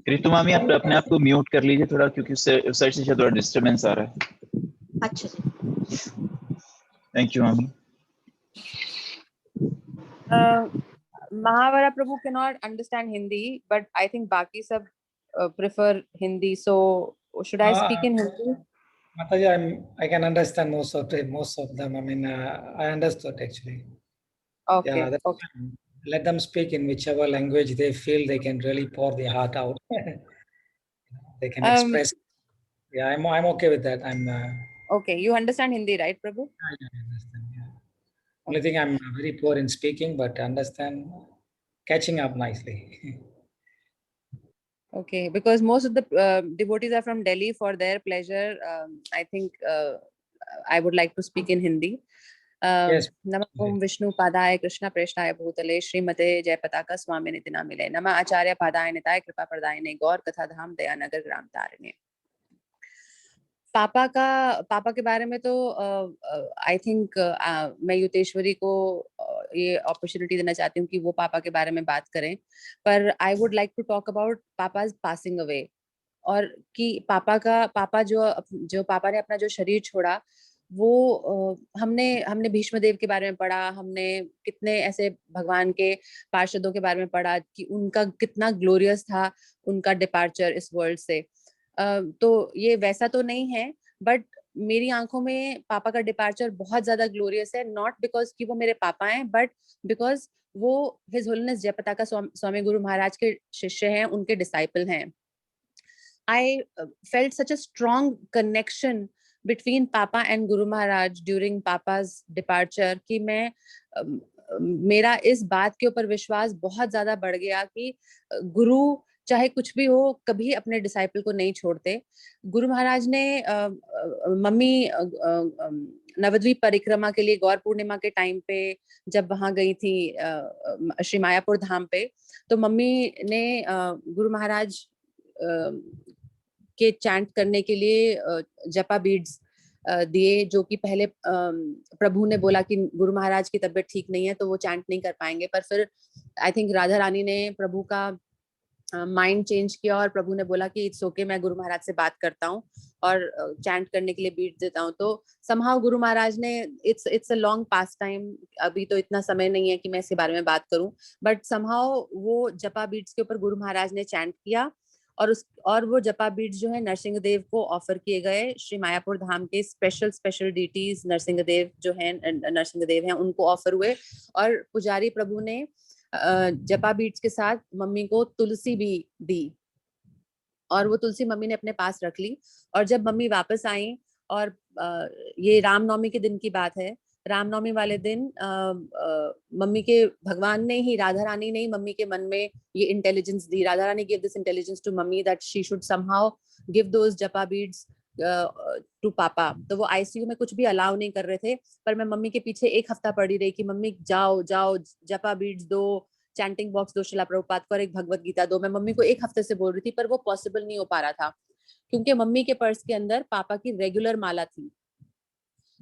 Ritu मामी आप अपने आप को म्यूट कर लीजिए थोड़ा, क्योंकि उस साइड से थोड़ा डिस्टरबेंस आ रहा है। अच्छा जी। थैंक यू मामी। Mahavara Prabhu cannot understand Hindi, but I think Baki sab prefer Hindi. So should I speak in Hindi? Mataji, I can understand most of them. I mean, I understood actually. Okay. Yeah, that's Okay. fine. Let them speak in whichever language they feel they can really pour their heart out. They can express. Yeah, I'm okay with that. Okay. You understand Hindi, right, Prabhu? I understand. Yeah. Only thing I'm very poor in speaking, but understand, catching up nicely. Okay, because most of the devotees are from Delhi for their pleasure. I think I would like to speak in Hindi. Yes. Namah Om Vishnu Padaya Krishna Preshnaya Bhutale Srimate Jai Pataka Swami Nitina Mile Namah Acharya Padaya Nitaya Kripa Pradayane Gaur Katha Dham Dayanagar Gram Tarine. पापा के बारे में तो आई थिंक मैं युतेश्वरी को ये अपॉर्चुनिटी देना चाहती हूँ कि वो पापा के बारे में बात करें, पर I would like to talk about papa's passing away, और कि पापा जो पापा ने अपना जो शरीर छोड़ा वो हमने भीष्मदेव के बारे में पढ़ा, हमने कितने ऐसे भगवान के पार्षदों के बारे में पढ़ा कि उनका कितना ग्लोरियस था उनका डिपार्चर इस वर्ल्ड से। तो ये वैसा तो नहीं है, बट मेरी आंखों में पापा का डिपार्चर बहुत ज्यादा ग्लोरियस है, नॉट बिकॉज कि वो मेरे पापा हैं, बट बिकॉज वो हिज होलीनेस जयपताका स्वामी गुरु महाराज के शिष्य हैं, उनके डिसाइपल हैं। I felt such a strong connection between Papa and Guru Maharaj during Papa's departure कि मेरा इस बात के ऊपर विश्वास बहुत ज्यादा बढ़ गया कि गुरु चाहे कुछ भी हो कभी अपने डिसाइपल को नहीं छोड़ते। गुरु महाराज ने मम्मी नवद्वीप परिक्रमा के लिए गौर पूर्णिमा के टाइम पे जब वहां गई थी श्री मायापुर धाम पे, तो मम्मी ने गुरु महाराज के चैंट करने के लिए जपा बीड्स दिए, जो कि पहले प्रभु ने बोला कि गुरु महाराज की तबीयत ठीक नहीं है तो वो चैंट नहीं कर पाएंगे, पर फिर आई थिंक राधा रानी ने प्रभु का माइंड चेंज किया और प्रभु ने बोला कि इट्स ओके, मैं गुरु महाराज से बात करता हूँ और चैंट करने के लिए बीट देता हूँ। तो समहाउ गुरु महाराज ने it's a long pass time, अभी तो इतना समय नहीं है कि मैं इसके बारे में बात करूं, बट समहाउ वो जपा बीट्स के ऊपर गुरु महाराज ने चैंट किया और वो जपा बीट्स जो है नरसिंह देव को ऑफर किए गए। श्री मायापुर धाम के स्पेशल डीटीज नरसिंह देव जो है नरसिंह देव हैं उनको ऑफर हुए, और पुजारी प्रभु ने जपा बीट्स के साथ मम्मी को तुलसी भी दी, और वो तुलसी मम्मी ने अपने पास रख ली। और जब मम्मी वापस आई, और ये रामनवमी के दिन की बात है, रामनवमी वाले दिन मम्मी के भगवान ने ही, राधा रानी ने ही मम्मी के मन में ये इंटेलिजेंस दी। Radha Rani give this intelligence to mummy that she should somehow give those japa beads to पापा। तो वो आईसीयू में कुछ भी अलाउ नहीं कर रहे थे, पर मैं मम्मी के पीछे एक हफ्ता पड़ी रही कि मम्मी जाओ जाओ जपा बीड्स दो, चैंटिंग बॉक्स दो शिला प्रभुपाद को, और एक भगवत गीता दो। मैं मम्मी को एक हफ्ते से बोल रही थी, पर वो पॉसिबल नहीं हो पा रहा था क्योंकि मम्मी के पर्स के अंदर पापा की रेगुलर माला थी।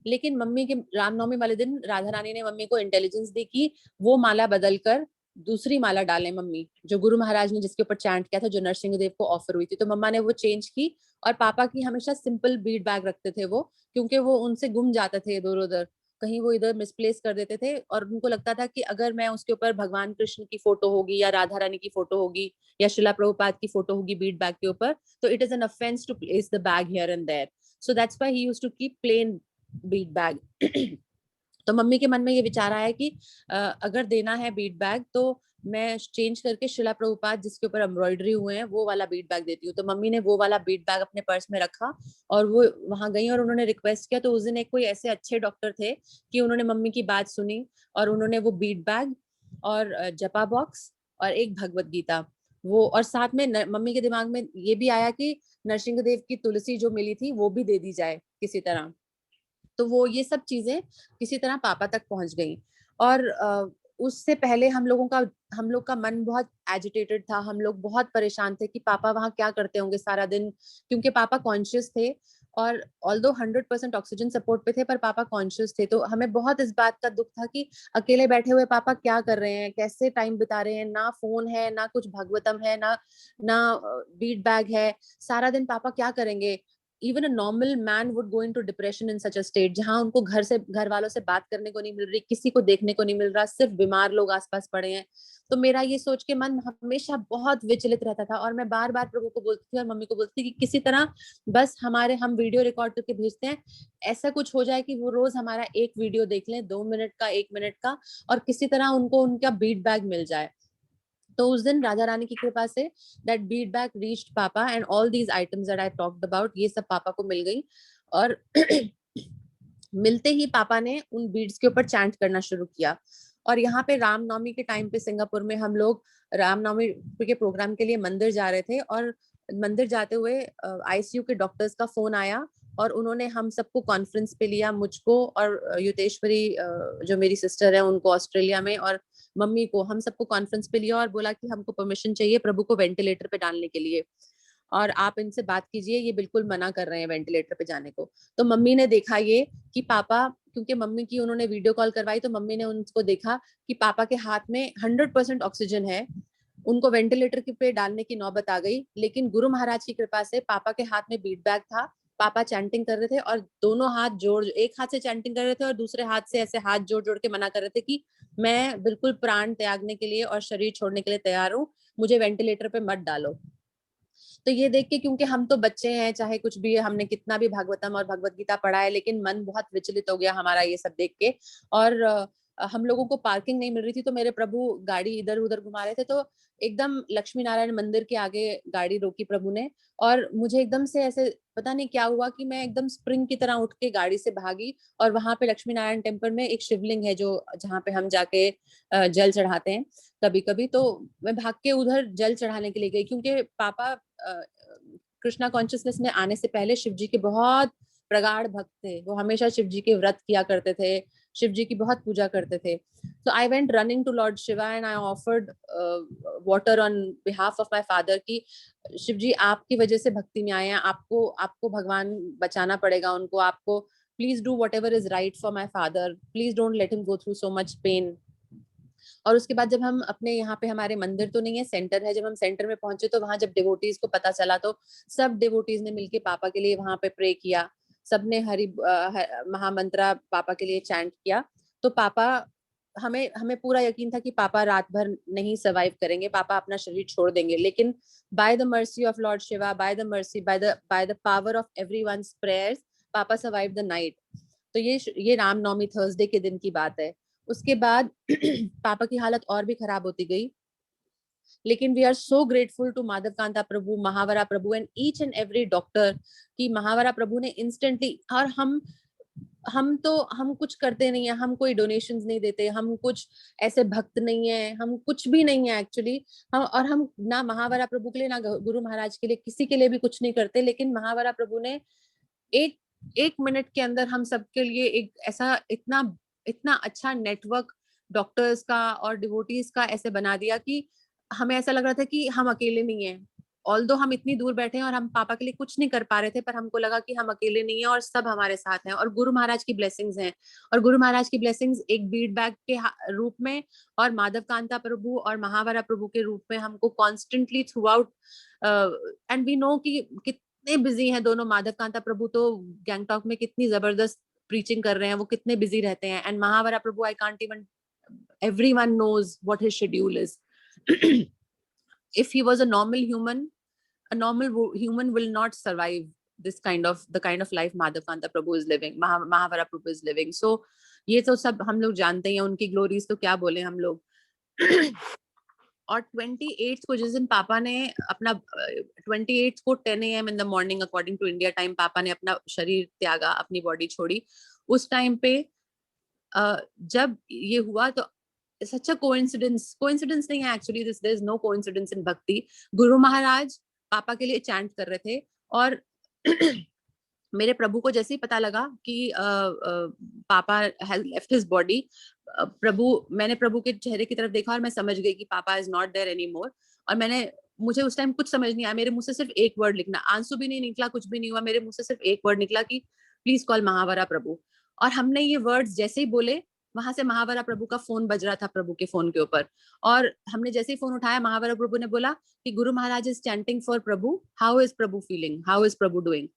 लेकिन मम्मी के रामनवमी वाले दिन राधा रानी ने मम्मी को इंटेलिजेंस दी कि वो माला बदलकर दूसरी माला डालें मम्मी, जो गुरु महाराज ने जिसके ऊपर चैंट किया था, जो नरसिंह देव को ऑफर हुई थी। तो मम्मा ने वो चेंज की, और पापा की हमेशा सिंपल बीड बैग रखते थे वो, क्योंकि वो उनसे गुम जाते थे इधर उधर, कहीं वो इधर मिसप्लेस कर देते थे, और उनको लगता था कि अगर मैं उसके ऊपर भगवान कृष्ण की फोटो होगी या राधा रानी की फोटो होगी या शिला प्रभुपाद की फोटो होगी बीड बैग के ऊपर, तो it is an offence to place the bag here and there. So that's why he used to keep plain beat bag. तो मम्मी के मन में ये विचार आया कि अगर देना है बीट बैग तो मैं चेंज करके शिला प्रभुपाद जिसके ऊपर एम्ब्रॉयडरी हुए हैं वो वाला बीट बैग देती हूँ। तो मम्मी ने वो वाला बीट बैग अपने पर्स में रखा और वो वहां गई और उन्होंने रिक्वेस्ट किया। तो उस दिन एक कोई ऐसे अच्छे डॉक्टर थे कि उन्होंने मम्मी की बात सुनी और उन्होंने वो बीट बैग और जपा बॉक्स और एक भगवत गीता वो, और साथ में मम्मी के दिमाग में ये भी आया कि नरसिंह देव की तुलसी जो मिली थी वो भी दे दी जाए किसी तरह। तो वो ये सब चीजें किसी तरह पापा तक पहुंच गई। और उससे पहले हम लोग का मन बहुत एजिटेटेड था, हम लोग बहुत परेशान थे कि पापा वहां क्या करते होंगे सारा दिन, क्योंकि पापा कॉन्शियस थे और ऑल्दो 100% ऑक्सीजन सपोर्ट पे थे, पर पापा कॉन्शियस थे। तो हमें बहुत इस बात का दुख था कि अकेले बैठे हुए पापा क्या कर रहे हैं, कैसे टाइम बिता रहे हैं, ना फोन है, ना कुछ भगवतम है, ना बीट बैग है, सारा दिन पापा क्या करेंगे। Even a normal man would go into depression in such a state, जहां उनको घर वालों से बात करने को नहीं मिल रही, किसी को देखने को नहीं मिल रहा, सिर्फ बीमार लोग आसपास पड़े हैं। तो मेरा ये सोच के मन हमेशा बहुत विचलित रहता था, और मैं बार बार प्रभु को बोलती थी और मम्मी को बोलती थी कि किसी तरह बस हम वीडियो रिकॉर्ड करके भेजते हैं, ऐसा कुछ हो जाए कि वो रोज हमारा एक वीडियो देख लें, 2 मिनट का, 1 मिनट का, और किसी तरह उनको उनका बीट बैग मिल जाए। तो उस दिन राजा रानी की कृपा से that bead bag reached papa, and all these items that I talked about, ये सब पापा को मिल गई। और मिलते ही पापा ने उन बीड्स के ऊपर चैंट करना शुरू किया। और यहाँ पे रामनवमी के टाइम पे सिंगापुर में हम लोग रामनवमी के प्रोग्राम के लिए मंदिर जा रहे थे, और मंदिर जाते हुए आईसीयू के डॉक्टर्स का फोन आया, और उन्होंने हम सबको कॉन्फ्रेंस पे लिया, मुझको और युतेश्वरी जो मेरी सिस्टर है उनको ऑस्ट्रेलिया में, और मम्मी को, हम सबको कॉन्फ्रेंस पे लिया और बोला कि हमको परमिशन चाहिए प्रभु को वेंटिलेटर पे डालने के लिए, और आप इनसे बात कीजिए, ये बिल्कुल मना कर रहे हैं वेंटिलेटर पे जाने को। तो मम्मी ने देखा ये कि पापा, क्योंकि मम्मी की उन्होंने वीडियो कॉल करवाई, तो मम्मी ने उनको देखा कि पापा के हाथ में 100% ऑक्सीजन है, उनको वेंटिलेटर पे डालने की नौबत आ गई। लेकिन गुरु महाराज की कृपा से पापा के हाथ में बीट बैग था, पापा चैंटिंग कर रहे थे, और दोनों हाथ जोड़, एक हाथ से चैंटिंग कर रहे थे और दूसरे हाथ से ऐसे हाथ जोड़ जोड़ के मना कर रहे थे कि मैं बिल्कुल प्राण त्यागने के लिए और शरीर छोड़ने के लिए तैयार हूँ, मुझे वेंटिलेटर पे मत डालो। तो ये देख के, क्योंकि हम तो बच्चे हैं, चाहे कुछ भी, हमने कितना भी भागवतम और भगवत गीता पढ़ा है, लेकिन मन बहुत विचलित हो गया हमारा ये सब देख के। और हम लोगों को पार्किंग नहीं मिल रही थी, तो मेरे प्रभु गाड़ी इधर उधर घुमा रहे थे, तो एकदम लक्ष्मी नारायण मंदिर के आगे गाड़ी रोकी प्रभु ने, और मुझे एकदम से ऐसे पता नहीं क्या हुआ कि मैं एकदम स्प्रिंग की तरह उठ के गाड़ी से भागी, और वहां पे लक्ष्मी नारायण टेम्पल में एक शिवलिंग है जो जहाँ पे हम जाके जल चढ़ाते हैं कभी कभी, तो मैं भाग के उधर जल चढ़ाने के लिए गई, क्योंकि पापा कृष्णा कॉन्शियसनेस में आने से पहले शिव जी के बहुत प्रगाढ़ भक्त थे, वो हमेशा शिव जी के व्रत किया करते थे, शिव जी की बहुत पूजा करते थे। So I went running to Lord Shiva and I offered water on behalf of my father कि शिव जी आपकी वजह से भक्ति में आए हैं, आपको भगवान बचाना पड़ेगा उनको, आपको please do whatever is right for my father, please don't let him go through so much pain। और उसके बाद जब हम अपने यहाँ पे, हमारे मंदिर तो नहीं है, सेंटर है, जब हम सेंटर में पहुंचे तो वहां जब डिवोटीज को पता चला, तो सब डिवोटीज ने मिलके पापा के लिए वहां पे प्रे किया, सबने महामंत्रा पापा के लिए चैंट किया। तो पापा, हमें पूरा यकीन था कि पापा रात भर नहीं सर्वाइव करेंगे, पापा अपना शरीर छोड़ देंगे, लेकिन by the mercy of Lord Shiva, by the power of everyone's prayers, पापा सर्वाइव द नाइट। तो ये रामनवमी थर्सडे के दिन की बात है। उसके बाद पापा की हालत और भी खराब होती गई, लेकिन we are so grateful to Madhav Kanta Prabhu, Mahavara Prabhu and each and every doctor कि महावरा प्रभु ने इंस्टेंटली, और हम कुछ करते नहीं है, हम कोई डोनेशंस नहीं देते, हम कुछ ऐसे भक्त नहीं है, हम कुछ भी नहीं है एक्चुअली, हम ना महावरा प्रभु के लिए ना गुरु महाराज के लिए, किसी के लिए भी कुछ नहीं करते, लेकिन महावरा प्रभु ने एक मिनट के अंदर हम सबके लिए एक ऐसा इतना अच्छा नेटवर्क डॉक्टर्स का और डिवोटीज का ऐसे बना दिया कि हमें ऐसा लग रहा था कि हम अकेले नहीं हैं। ऑल्दो हम इतनी दूर बैठे हैं और हम पापा के लिए कुछ नहीं कर पा रहे थे, पर हमको लगा कि हम अकेले नहीं हैं और सब हमारे साथ हैं, और गुरु महाराज की ब्लेसिंग्स हैं, और गुरु महाराज की ब्लेसिंग्स एक बीट बैग के रूप में और माधव कांता प्रभु और महावरा प्रभु के रूप में हमको constantly throughout, and we know कि कितने बिजी हैं दोनों। माधव कांता प्रभु तो गैंगटॉक में कितनी जबरदस्त प्रीचिंग कर रहे हैं, वो कितने बिजी रहते हैं, and Mahavara Prabhu, I can't even, everyone knows what his schedule is। If he was a normal human will not survive the kind of life Madhav Kanta Prabhu is living, Mahavara Prabhu is living। So ये तो सब हम लोग जानते हैं, उनकी ग्लोरीज तो क्या बोले हम लोग। और 28 को जिस दिन पापा ने अपना 28 को 10 AM in the morning according to India time पापा ने अपना शरीर त्यागा, अपनी बॉडी छोड़ी, उस टाइम पे जब ये हुआ तो सच अ कोइंसिडेंस नहीं है actually, there is no coincidence in bhakti. Guru महाराज पापा के लिए चैंट कर रहे थे, और मेरे प्रभु को जैसे ही पता लगा कि पापा हैज लेफ्ट हिज बॉडी, मैंने प्रभु के चेहरे की तरफ देखा और मैं समझ गई कि पापा is not there any more, और मैंने मुझे उस टाइम कुछ समझ नहीं आया, मेरे मुंह से सिर्फ एक वर्ड लिखना, आंसू भी नहीं निकला, कुछ भी नहीं हुआ, मेरे मुंह से सिर्फ एक वर्ड निकला कि प्लीज कॉल महावरा प्रभु। और हमने ये वर्ड्स जैसे ही बोले, वहां से महावरा प्रभु का फोन बज रहा था प्रभु के फोन के ऊपर, और हमने जैसे ही फोन उठाया, महावरा प्रभु ने बोला कि Guru Maharaj is chanting for Prabhu, how is Prabhu feeling, how is Prabhu doing.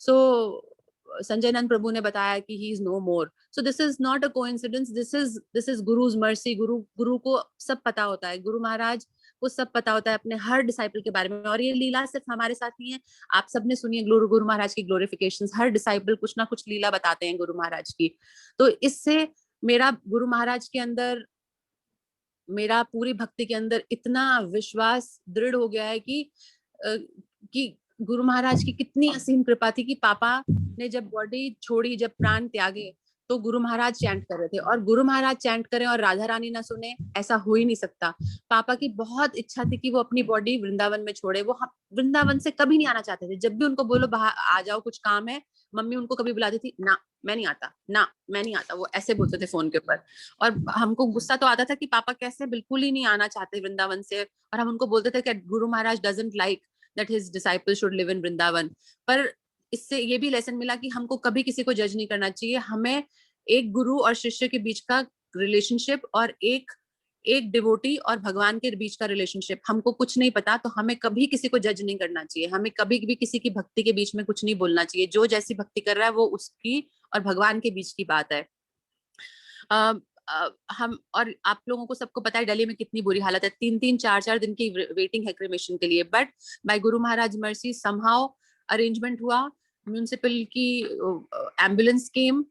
So Sanjay Nand Prabhu ने बताया कि he is no more. So this is not a coincidence, this is Guru's mercy. Guru को सब पता होता है, गुरु महाराज को सब पता होता है अपने हर डिसाइपल के बारे में। और ये लीला सिर्फ हमारे साथ नहीं है, आप सबने सुनी है गुरु महाराज की ग्लोरिफिकेशंस, हर डिसाइपल कुछ ना कुछ लीला बताते हैं गुरु महाराज की। तो इससे मेरा गुरु महाराज के अंदर, मेरा पूरी भक्ति के अंदर इतना विश्वास दृढ़ हो गया है कि गुरु महाराज की कितनी असीम कृपा थी कि पापा ने जब बॉडी छोड़ी, जब प्राण त्यागे, तो गुरु महाराज चैंट कर रहे थे, और गुरु महाराज चैंट करें और राधा रानी ना सुने, ऐसा हो ही नहीं सकता। पापा की बहुत इच्छा थी कि वो अपनी बॉडी वृंदावन में छोड़े। वो वृंदावन से कभी नहीं आना चाहते थे। जब भी उनको बोलो बाहर आ जाओ, कुछ काम है, मम्मी उनको कभी बुलाती थी, ना मैं नहीं आता, ना मैं नहीं आता, वो ऐसे बोलते थे फोन के ऊपर। और हमको गुस्सा तो आता था कि पापा कैसे बिल्कुल ही नहीं आना चाहते वृंदावन से, और हम उनको बोलते थे कि Guru Maharaj doesn't like that his disciples should live in Vrindavan. पर इससे ये भी लेसन मिला कि हमको कभी किसी को जज नहीं करना चाहिए। हमें एक गुरु और शिष्य के बीच का रिलेशनशिप और एक डिवोटी और भगवान के बीच का रिलेशनशिप, हमको कुछ नहीं पता, तो हमें कभी किसी को जज नहीं करना चाहिए। हमें कभी भी किसी की भक्ति के बीच में कुछ नहीं बोलना चाहिए। जो जैसी भक्ति कर रहा है वो उसकी और भगवान के बीच की बात है। हम और आप लोगों को सबको पता है दिल्ली में कितनी बुरी हालत है, 3-3, 4-4 दिन की वेटिंग है क्रिमेशन के लिए। But by Guru Maharaj mercy somehow arrangement हुआ, म्यूनिसिपल की ambulance came,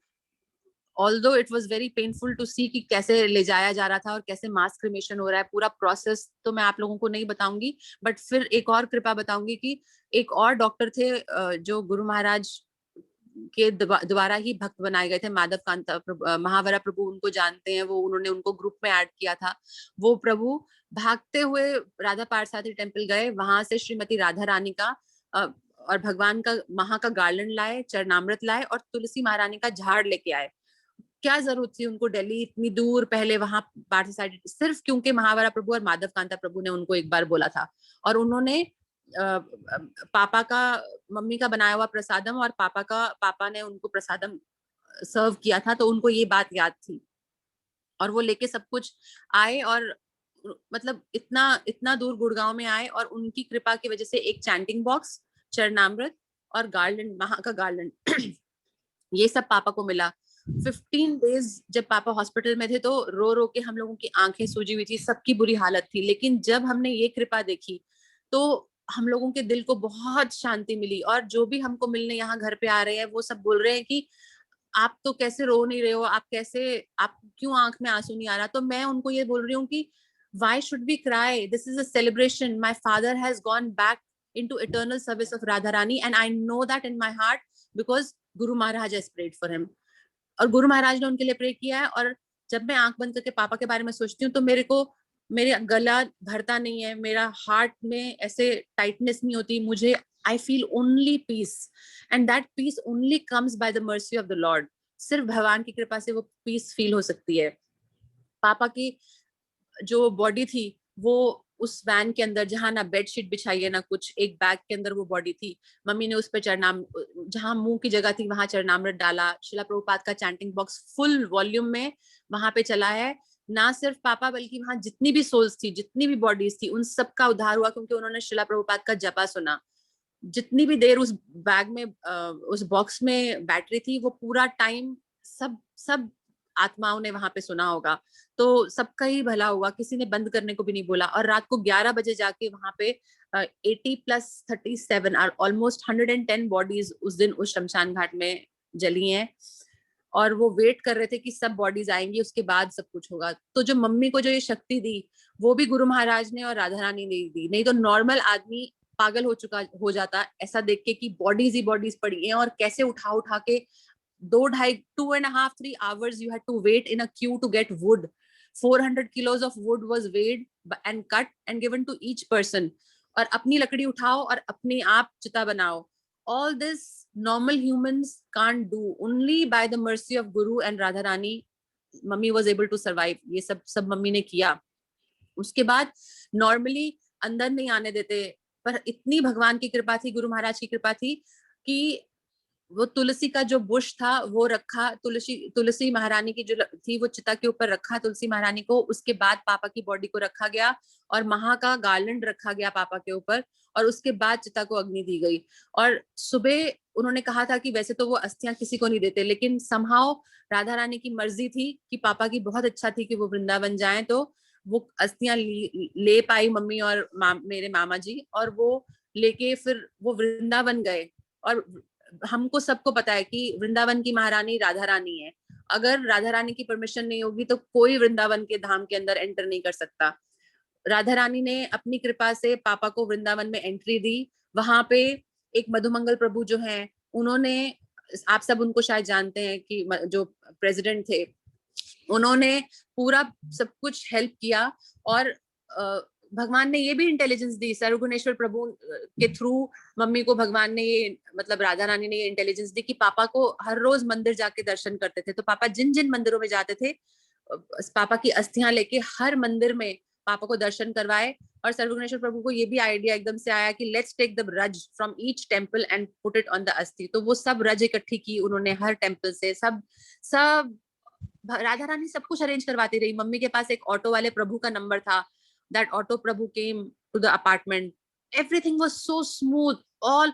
although it was very painful to see कि कैसे ले जाया जा रहा था और कैसे मास क्रिमेशन हो रहा है, पूरा प्रोसेस तो मैं आप लोगों को नहीं बताऊंगी। बट फिर एक और कृपा बताऊंगी कि एक और डॉक्टर थे जो गुरु महाराज के द्वारा ही भक्त बनाए गए थे, माधव कांता महावरा प्रभु, उनको जानते हैं वो, उन्होंने उनको ग्रुप में ऐड किया था। वो प्रभु भागते हुए राधा पारसाथी टेम्पल गए, वहां से श्रीमती राधा रानी का और भगवान का महा का गार्लैंड लाए, चरणामृत लाए और तुलसी महारानी का झाड़ लेके आए। क्या जरूरत थी उनको दिल्ली इतनी दूर पहले वहां पारसाथी, सिर्फ क्योंकि महावरा प्रभु और माधव कांता प्रभु ने उनको एक बार बोला था, और उन्होंने पापा का, मम्मी का बनाया हुआ प्रसादम और पापा ने उनको प्रसादम सर्व किया था, तो उनको ये बात याद थी और वो लेके सब कुछ आए। और मतलब इतना दूर गुड़गांव में आए, और उनकी कृपा की वजह से एक चैंटिंग बॉक्स, चरणामृत और गार्लैंड, महा का गार्लैंड, ये सब पापा को मिला। 15 डेज जब पापा हॉस्पिटल में थे तो रो रो के हम लोगों की आंखें सूजी हुई थी, सबकी बुरी हालत थी। लेकिन जब हमने ये कृपा देखी तो हम लोगों के दिल को बहुत शांति मिली। और जो भी हमको मिलने यहाँ घर पे आ रहे हैं वो सब बोल रहे हैं कि आप तो कैसे रो नहीं रहे हो, आप क्यों आंख में आंसू नहीं आ रहा। तो मैं उनको ये बोल रही हूँ कि why should we cry? This is a celebration. My father has gone back into eternal service of Radharani, and I know that in my heart because Guru Maharaj has prayed for him. और गुरु महाराज ने उनके लिए प्रे किया है। और जब मैं आंख बंद करके पापा के बारे में सोचती हूँ तो मेरे गला भरता नहीं है, मेरा हार्ट में ऐसे टाइटनेस नहीं होती, मुझे I feel only peace, and that peace only comes by the mercy of the Lord. सिर्फ भगवान की कृपा से वो पीस फील हो सकती है। पापा की जो बॉडी थी वो उस वैन के अंदर, जहां ना बेडशीट बिछाई है ना कुछ, एक बैग के अंदर वो बॉडी थी। मम्मी ने उस पर जहां मुंह की जगह थी वहां चरणामृत डाला। शिला प्रभुपाद का चैंटिंग बॉक्स फुल वॉल्यूम में वहां पे चला है। ना सिर्फ पापा बल्कि वहां जितनी भी सोल्स थी, जितनी भी बॉडीज थी, उन सबका उद्धार हुआ क्योंकि उन्होंने शिला प्रभुपाद का जपा सुना। जितनी भी देर उस बैग में, उस बॉक्स में बैटरी थी, वो पूरा टाइम सब आत्माओं ने वहां पे सुना होगा। तो सबका ही भला हुआ, किसी ने बंद करने को भी नहीं बोला। और रात को 11 बजे जाके वहां पे 80 + 37 ऑलमोस्ट 110 बॉडीज उस दिन उस शमशान घाट में जली हैं। और वो वेट कर रहे थे कि सब बॉडीज आएंगी, उसके बाद सब कुछ होगा। तो जो मम्मी को जो ये शक्ति दी वो भी गुरु महाराज ने और राधा रानी ने दी। नहीं तो नॉर्मल आदमी पागल हो जाता ऐसा देख के कि बॉडीज ही बॉडीज पड़ी हैं और कैसे उठा के 2.5-3 hours you had to wait in a queue to get wood. 400 kilos of wood was weighed and cut and given to each person. और अपनी लकड़ी उठाओ और अपने आप चिता बनाओ। All this normal humans can't do. Only by the mercy of Guru and Radha Rani, mummy was able to survive. ये सब मम्मी ने किया। उसके बाद नॉर्मली अंदर नहीं आने देते, पर इतनी भगवान की कृपा थी, गुरु महाराज की कृपा थी कि वो तुलसी का जो बुश था वो रखा, तुलसी महारानी की जो थी वो चिता के ऊपर रखा तुलसी महारानी को, उसके बाद पापा की बॉडी को रखा गया और महा का गार्लैंड रखा गया पापा के ऊपर, और उसके बाद चिता को अग्नि दी गई। और सुबह उन्होंने कहा था कि वैसे तो वो अस्थियां किसी को नहीं देते, लेकिन समहाउ राधा रानी की मर्जी थी कि पापा की बहुत अच्छा थी कि वो वृंदावन जाएं, तो वो अस्थियां ले पाई मम्मी और मेरे मामा जी, और वो लेके फिर वो वृंदावन गए। और हमको सबको पता है कि वृंदावन की महारानी राधा रानी है, अगर राधा रानी की परमिशन नहीं होगी तो कोई वृंदावन के धाम के अंदर एंटर नहीं कर सकता। राधा रानी ने अपनी कृपा से पापा को वृंदावन में एंट्री दी। वहां पे एक मधुमंगल प्रभु जो हैं, उन्होंने, आप सब उनको शायद जानते हैं कि जो प्रेसिडेंट थे, उन्होंने पूरा सब कुछ हेल्प किया। और भगवान ने ये भी इंटेलिजेंस दी, सर्वगुणेश्वर प्रभु के थ्रू मम्मी को भगवान ने ये, मतलब राधा रानी ने ये इंटेलिजेंस दी कि पापा को हर रोज मंदिर जाके दर्शन करते थे। तो पापा जिन जिन मंदिरों में जाते थे, पापा की अस्थियां लेके हर मंदिर में पापा को दर्शन करवाए। और सर्वगुणेश्वर प्रभु को ये भी आइडिया एकदम से आया कि लेट्स टेक द रज from each temple and put it on the अस्थि। तो वो सब रज इकट्ठी की उन्होंने हर टेम्पल से, सब राधा रानी सब कुछ अरेंज करवाती रही। मम्मी के पास एक ऑटो वाले प्रभु का नंबर था, that auto prabhu came to the apartment, everything was so smooth, all,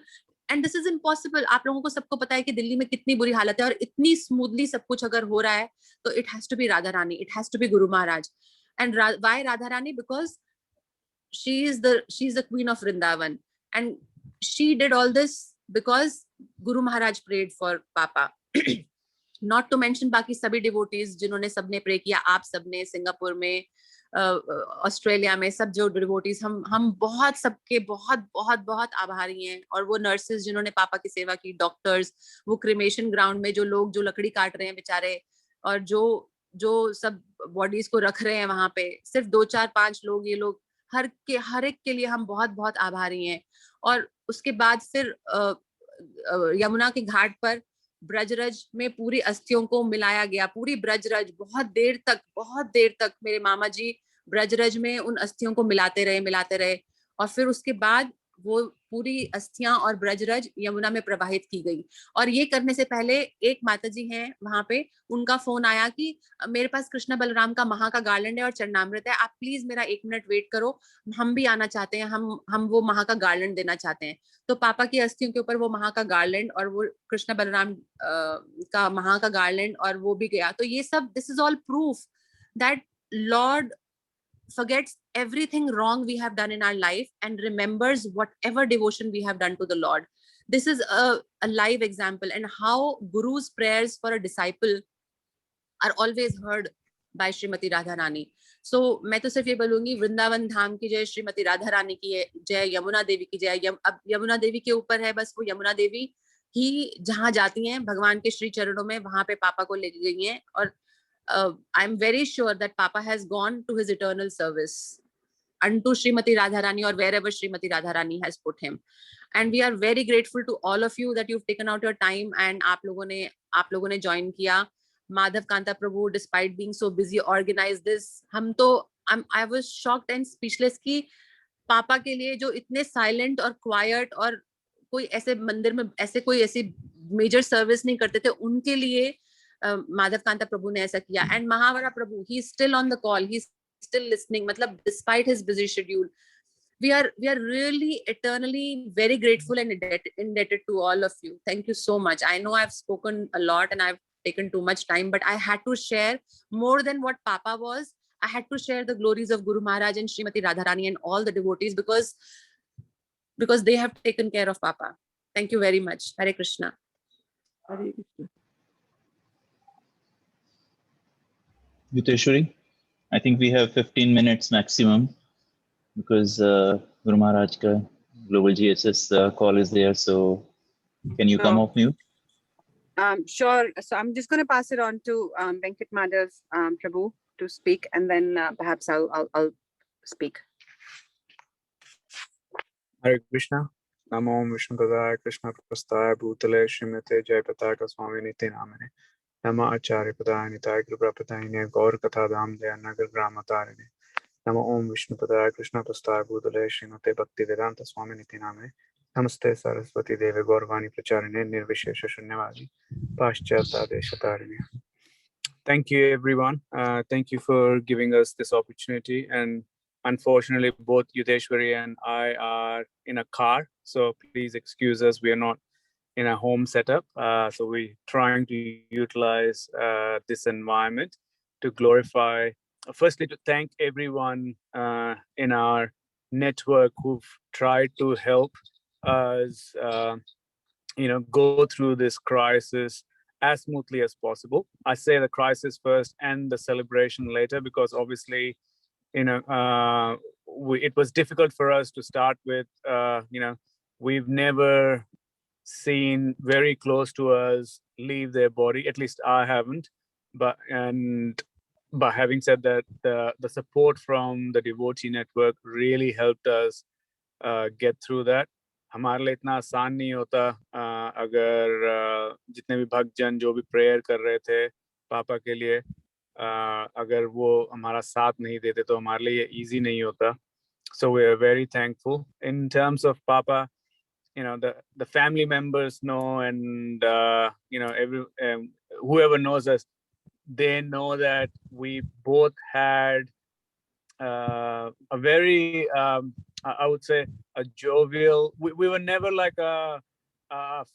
and this is impossible। आप लोगों को सबको पता है कि दिल्ली में कितनी बुरी हालत है, और इतनी स्मूथली सब कुछ अगर हो रहा है तो it has to be Radha Rani, it has to be Guru Maharaj. and why Radha Rani? because she is the queen of Vrindavan, and she did all this because Guru Maharaj prayed for पापा। not to mention बाकी सभी डिवोटीज जिन्होंने सबने प्रे किया, आप सबने, सिंगापुर में, ऑस्ट्रेलिया में, सब जो डिवोटीज, हम बहुत सबके बहुत बहुत बहुत आभारी हैं। और वो नर्सेज जिन्होंने पापा की सेवा की, डॉक्टर्स, वो क्रिमेशन ग्राउंड में जो लोग जो लकड़ी काट रहे हैं बेचारे, और जो सब बॉडीज को रख रहे हैं वहां पे, सिर्फ 2-4-5 लोग, ये लोग हर एक के लिए हम बहुत बहुत आभारी हैं। और उसके बाद फिर यमुना के घाट पर ब्रजरज में पूरी अस्थियों को मिलाया गया, पूरी ब्रजरज बहुत देर तक मेरे मामा जी ब्रजरज में उन अस्थियों को मिलाते रहे। और फिर उसके बाद वो पूरी अस्थियां और ब्रजरज यमुना में प्रवाहित की गई। और ये करने से पहले एक माताजी हैं वहां पे, उनका फोन आया कि मेरे पास कृष्ण बलराम का महा का गार्लैंड है और चरणामृत है, आप प्लीज मेरा 1 मिनट वेट करो, हम भी आना चाहते हैं, हम वो महा का गार्लैंड देना चाहते हैं। तो पापा की अस्थियों के ऊपर वो महा का गार्लैंड और वो कृष्ण बलराम का महा का गार्लैंड, और वो भी गया। तो ये सब, this is all proof that Lord forgets everything wrong we have done in our life and remembers whatever devotion we have done to the Lord. This is a live example, and how Guru's prayers for a disciple are always heard by Srimati Radharani. So मैं तो सिर्फ ये बोलूंगी, वृंदावन धाम की जय, श्रीमती राधा रानी की जय, यमुना देवी की जय। अब यमुना देवी के ऊपर है बस, वो यमुना देवी ही जहाँ जाती हैं भगवान के श्री चरणों में, वहां पे पापा को ले गई हैं। और I'm very sure that Papa has gone to his eternal service unto Srimati Radharani, or wherever Srimati Radharani has put him. And we are very grateful to all of you that you've taken out your time and आप लोगों ने join किया। माधव कांता प्रभु, despite being so busy, organized this। I was shocked and speechless कि पापा के लिए जो इतने silent और quiet और कोई ऐसे मंदिर में ऐसी major service नहीं करते थे, उनके लिए माधव कांता प्रभु ने ऐसा किया। And Mahavara Prabhu, he is still on the call, he is still listening, मतलब despite his busy schedule, we are really eternally very grateful and indebted to all of you. Thank you so much. I know I've spoken a lot and I've taken too much time, but I had to share more than what Papa was. I had to share the glories of Guru Maharaj and Srimati Radharani and all the devotees because they have taken care of Papa. Thank you very much. Hare Krishna. Hare Krishna. Yuteshwari, I think we have 15 minutes maximum because Guru Maharaj ka Global GSS call is there. So can you come off mute? Sure. So I'm just going to pass it on to Venkat Madhav Prabhu to speak, and then perhaps I'll speak. Hare Krishna. Namo Vishnu Padaya Krishna Prastaya Bhutale Srimate Jai Pataka Swami Niti Namane Nama Acharya Padaya Nitai Kripa Padayine Gaur Katha Dham Daya Nagar Grama Tarine नमो ओम विष्णुपदाय कृष्णप्रस्थाय भूतले श्रीमते भक्तिवेदांत स्वामिनिति नामे नमस्ते सरस्वती देवे गौरवाणी प्रचारिणे निर्विशेष शून्यवादी पाश्चात्य. Thank you, everyone. Thank you for giving us this opportunity. And unfortunately, both Yudheshwari and I are in a car, so please excuse us. We are not in a home setup. So we're trying to utilize this environment to glorify, firstly, to thank everyone in our network who've tried to help us, go through this crisis as smoothly as possible. I say the crisis first and the celebration later, because obviously, it was difficult for us to start with. We've never seen very close to us leave their body. At least I haven't. But having said that, the support from the devotee network really helped us get through that. हमारे लिए इतना आसान नहीं होता अगर जितने भी भक्तजन जो भी प्रेयर कर रहे थे पापा के लिए, अगर वो हमारा साथ नहीं देते तो हमारे लिए ये easy नहीं होता. So we are very thankful. In terms of Papa, the family members know, and whoever knows us, they know that we both had a very I would say a jovial, we were never like a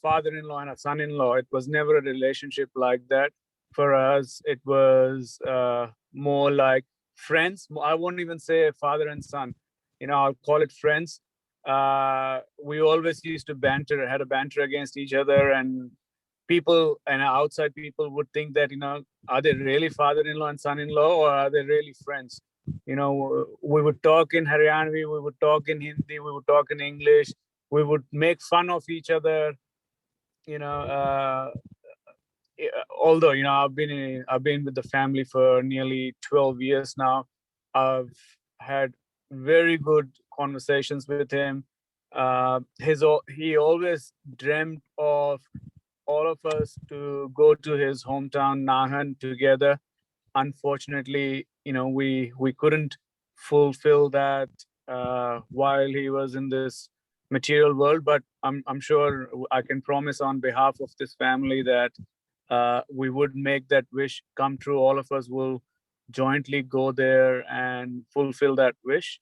father-in-law and a son-in-law. It was never a relationship like that. For us, it was more like friends. I won't even say father and son, I'll call it friends. We always used to had a banter against each other, and people and outside people would think that, are they really father-in-law and son-in-law, or are they really friends? We would talk in Haryanvi, we would talk in Hindi, we would talk in English, we would make fun of each other. Although I've been with the family for nearly 12 years now, I've had very good conversations with him. He always dreamt of all of us to go to his hometown Nahan together. Unfortunately, we couldn't fulfill that while he was in this material world, but I'm sure I can promise on behalf of this family that we would make that wish come true. All of us will jointly go there and fulfill that wish.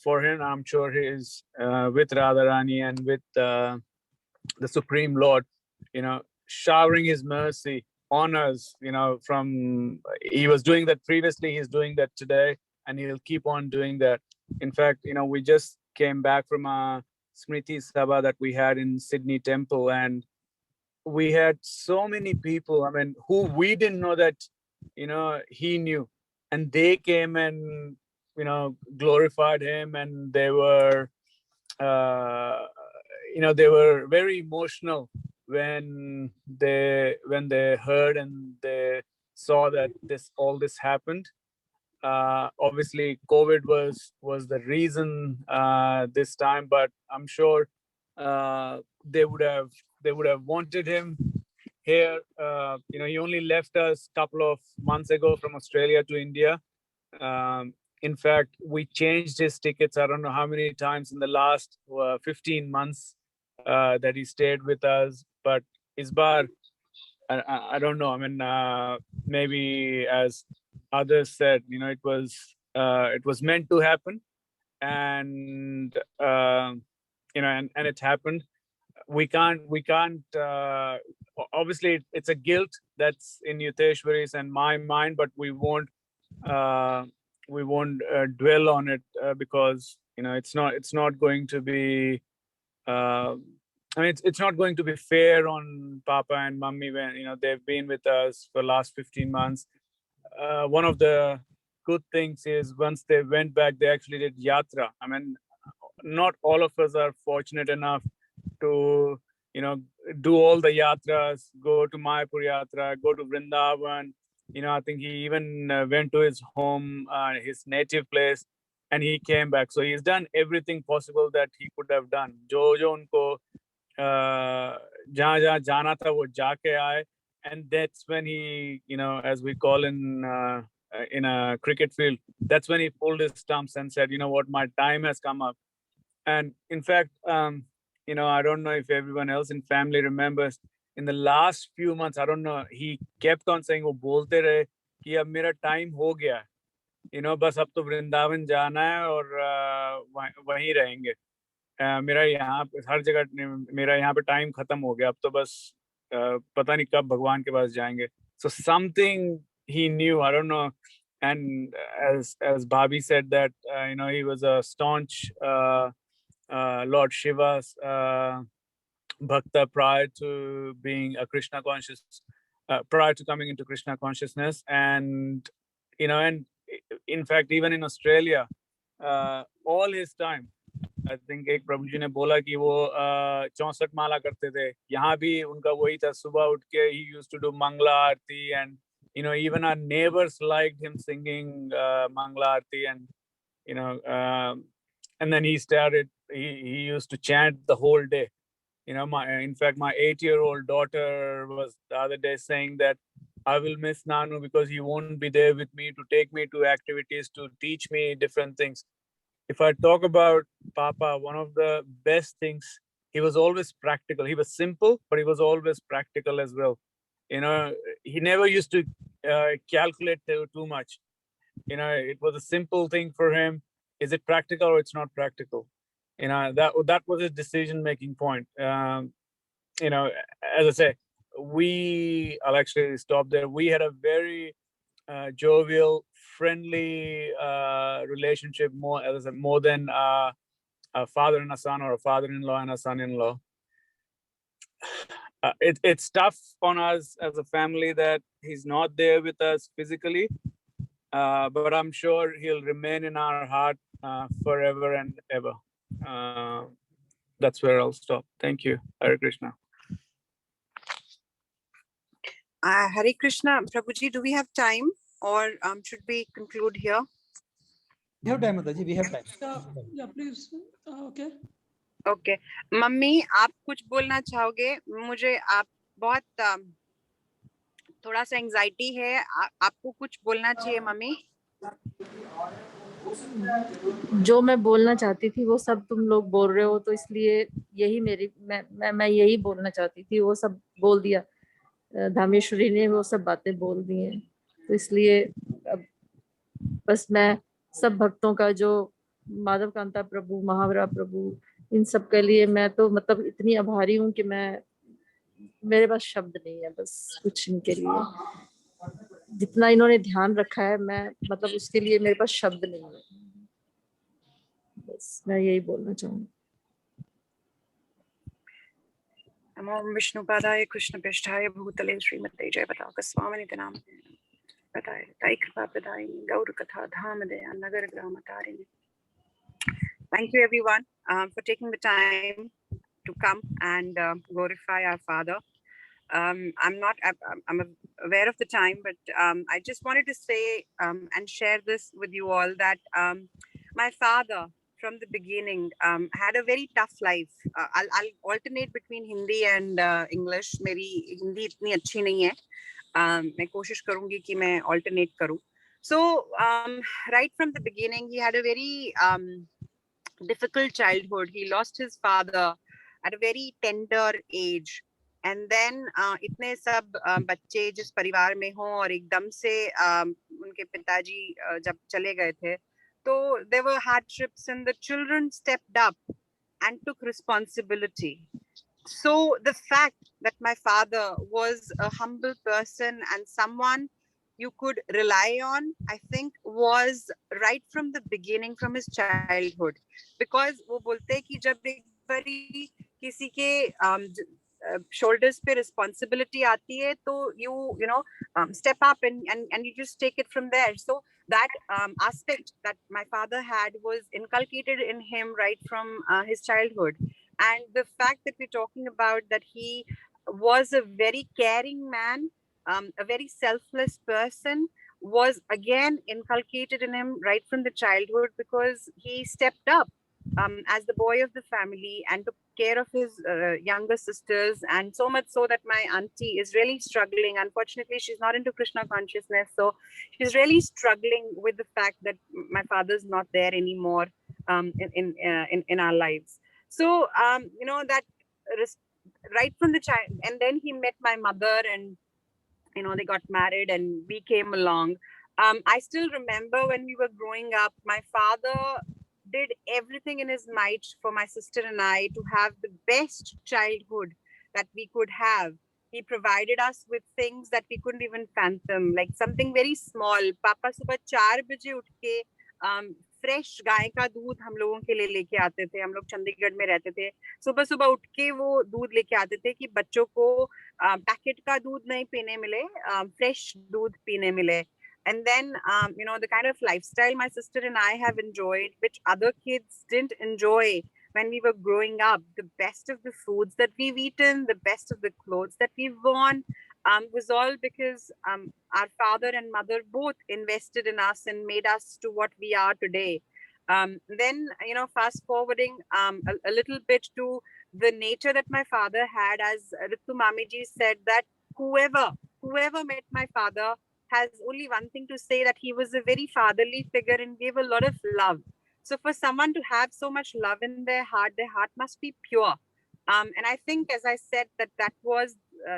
For him, I'm sure he is with Radharani and with the Supreme Lord, showering his mercy on us, he was doing that previously, he's doing that today, and he'll keep on doing that. In fact, we just came back from a Smriti Sabha that we had in Sydney Temple, and we had so many people, who we didn't know that, he knew, and they came and, glorified him, and they were, they were very emotional when they heard and they saw that all this happened. Obviously, COVID was the reason this time, but I'm sure they would have wanted him here. He only left us a couple of months ago from Australia to India. In fact, we changed his tickets I don't know how many times in the last 15 months that he stayed with us. But Isbar, I don't know. Maybe as others said, it was meant to happen, and and it happened. We can't. Obviously, it's a guilt that's in Yudheshwari's and my mind, but we won't dwell on it because it's not going to be. It's not going to be fair on Papa and Mummy when they've been with us for the last 15 months. One of the good things is once they went back, they actually did yatra. Not all of us are fortunate enough to do all the yatras, go to Mayapur yatra, go to Vrindavan. I think he even went to his home, his native place, and he came back. So he's done everything possible that he could have done. Jo unko जहाँ जाना था वो जाके आए, and that's when he as we call in in a cricket field. That's when he pulled his stumps and said, you know what, my time has come up. And in fact, you know, I don't know if everyone else in family remembers, in the last few months, I don't know, he kept on saying, वो बोलते रहे कि अब मेरा time हो गया, you know, बस अब तो वृंदावन जाना है और वहीं रहेंगे. मेरा यहाँ हर जगह मेरा यहाँ पे time खत्म हो गया, अब तो बस पता नहीं कब भगवान के पास जाएंगे. So something he knew, I don't know. And as Bhabhi said that, you know, he was a staunch Lord Shiva's bhakta prior to being a Krishna conscious, prior to coming into Krishna consciousness. And, you know, and in fact, even in Australia, all his time, I think एक प्रभु जी ने बोला कि वो 64 माला करते थे. यहाँ भी उनका वही था, सुबह उठ के he used to do Mangla Aarti, and you know, even our neighbors liked him singing Mangla Aarti, and you know, and then he used to chant the whole day. You know, in fact, my 8-year-old daughter was the other day saying that I will miss Nanu because he won't be there with me to take me to activities, to teach me different things. If I talk about Papa, one of the best things, he was always practical. He was simple, but he was always practical as well. You know, he never used to calculate too much. You know, it was a simple thing for him. Is it practical or it's not practical? You know, that was his decision-making point. You know, as I say, I'll actually stop there. We had a very jovial, friendly relationship, more than a father and a son, or a father-in-law and a son-in-law. It's tough on us as a family that he's not there with us physically, but I'm sure he'll remain in our heart forever and ever. That's where I'll stop. Thank you. Hare Krishna. Hare Krishna. Prabhuji, do we have time, or should we conclude here? We have time, Mataji. We have time. Yeah, please. Okay. Okay. Mummy, आप कुछ बोलना चाहोगे? मुझे आप बहुत थोड़ा सा एंजाइटी है. आपको कुछ बोलना चाहिए मम्मी. जो मैं बोलना चाहती थी वो सब तुम लोग बोल रहे हो, तो इसलिए यही मैं यही बोलना चाहती थी, वो सब बोल दिया. धामेश्वरी ने वो सब बातें बोल दी हैं, तो इसलिए अब बस मैं सब भक्तों का, जो माधव कांता प्रभु, महावरा प्रभु, इन सब के लिए मैं तो मतलब इतनी आभारी हूँ कि मेरे पास शब्द नहीं है बस कुछ इनके लिए. जितना इन्होंने ध्यान रखा है, मैं मतलब उसके लिए मेरे पास शब्द नहीं है. बस मैं यही बोलना चाहूँगी. नमो विष्णुपादाय कृष्णपृष्ठाय भूतले श्रीमते जयपताकस्वामिनिति नाम बताए ताई कृपा प्रदायिनी गौर कथा धाम दया नगर ग्राम Tarini. Thank you everyone for taking the time to come and glorify our Father. I'm aware of the time, but I just wanted to say and share this with you all that my father from the beginning had a very tough life. I'll alternate between Hindi and English. मेरी हिंदी इतनी अच्छी नहीं है. मैं कोशिश करूँगी कि मैं alternate करूँ. So right from the beginning, he had a very difficult childhood. He lost his father at a very tender age. And then इतने सब बच्चे जिस परिवार में हों और एकदम से उनके पिताजी जब चले गए थे, तो there were hardships and the children stepped up and took responsibility. So the fact that my father was a humble person and someone you could rely on, I think was right from the beginning, from his childhood. Because वो बोलते हैं कि जब एक बारी किसी के shoulders पे responsibility आती है, तो you know step up and you just take it from there. So that aspect that my father had was inculcated in him right from his childhood. And the fact that we're talking about that he was a very caring man, a very selfless person, was again inculcated in him right from the childhood, because he stepped up as the boy of the family and took care of his younger sisters, and so much so that my auntie is really struggling. Unfortunately, she's not into Krishna consciousness, so she's really struggling with the fact that my father's not there anymore in our lives. So that right from the child, and then he met my mother, and they got married and we came along. I still remember when we were growing up, my father did everything in his might for my sister and I to have the best childhood that we could have. He provided us with things that we couldn't even fathom, like something very small. Papa सुबह 4 बजे उठ के फ्रेश गाय का दूध हम लोगों के लिए लेके आते थे. हम लोग चंडीगढ़ में रहते थे. सुबह सुबह उठ के वो दूध लेके आते थे कि बच्चों को पैकेट का दूध नहीं पीने मिले, फ्रेश दूध पीने मिले. And then, the kind of lifestyle my sister and I have enjoyed, which other kids didn't enjoy when we were growing up, the best of the foods that we've eaten, the best of the clothes that we've worn, was all because our father and mother both invested in us and made us to what we are today. Then, fast forwarding a little bit to the nature that my father had, as Ritu Mamiji said, that whoever met my father has only one thing to say, that he was a very fatherly figure and gave a lot of love. So for someone to have so much love in their heart must be pure. And I think, as I said, that was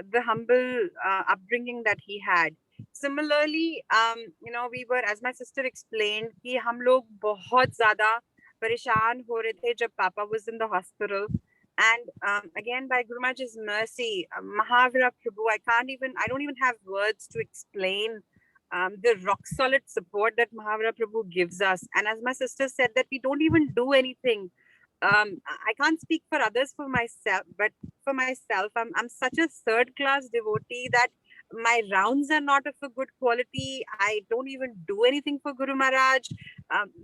the humble upbringing that he had. Similarly, we were, as my sister explained, कि हम लोग बहुत ज़्यादा परेशान हो रहे थे जब Papa was in the hospital. And again, by Guru Maharaj's mercy, Mahavira Prabhu, I don't even have words to explain the rock solid support that Mahavira Prabhu gives us. And as my sister said, that we don't even do anything. I can't speak for others, for myself, but for myself, I'm such a third class devotee that my rounds are not of a good quality. I don't even do anything for Guru Maharaj,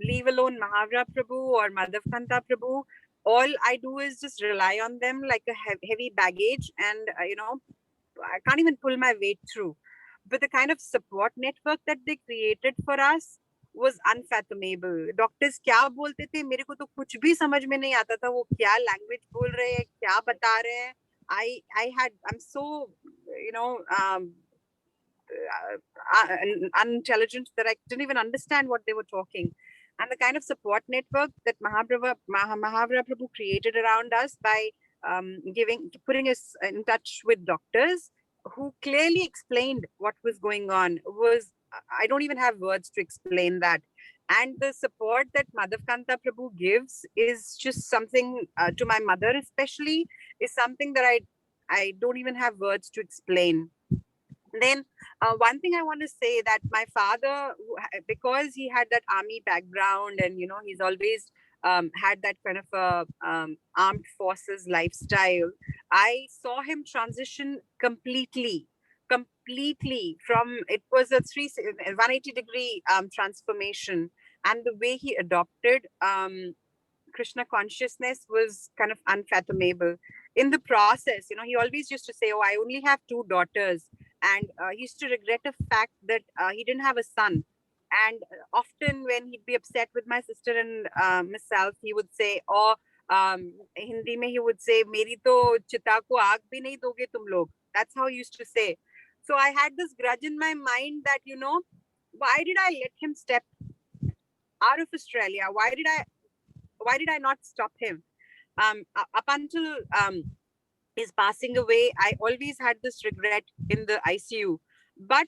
leave alone Mahavira Prabhu or Madhavkanta Prabhu. All I do is just rely on them like a heavy baggage, and I can't even pull my weight through. But the kind of support network that they created for us was unfathomable. Doctors क्या बोलते थे, मेरे को तो कुछ भी समझ में नहीं आता था वो क्या language बोल रहे हैं, क्या बता रहे हैं. I'm so unintelligent that I didn't even understand what they were talking. And the kind of support network that Mahavira Prabhu created around us by putting us in touch with doctors who clearly explained what was going on was, I don't even have words to explain that. And the support that Madhavkanta Prabhu gives is just something, to my mother especially, is something that I don't even have words to explain. Then one thing I want to say, that my father, because he had that army background and he's always had that kind of armed forces lifestyle, I saw him transition completely from, it was a 180 degree transformation, and the way he adopted Krishna consciousness was kind of unfathomable. In the process, he always used to say, oh, I only have 2 daughters. And he used to regret the fact that he didn't have a son. And often when he'd be upset with my sister and myself, he would say, or Hindi mein he would say, "Meri to chita ko aag bhi nahi doge tum log." That's how he used to say. So I had this grudge in my mind that, why did I let him step out of Australia? Why did I not stop him? Up until his passing away, I always had this regret in the ICU. But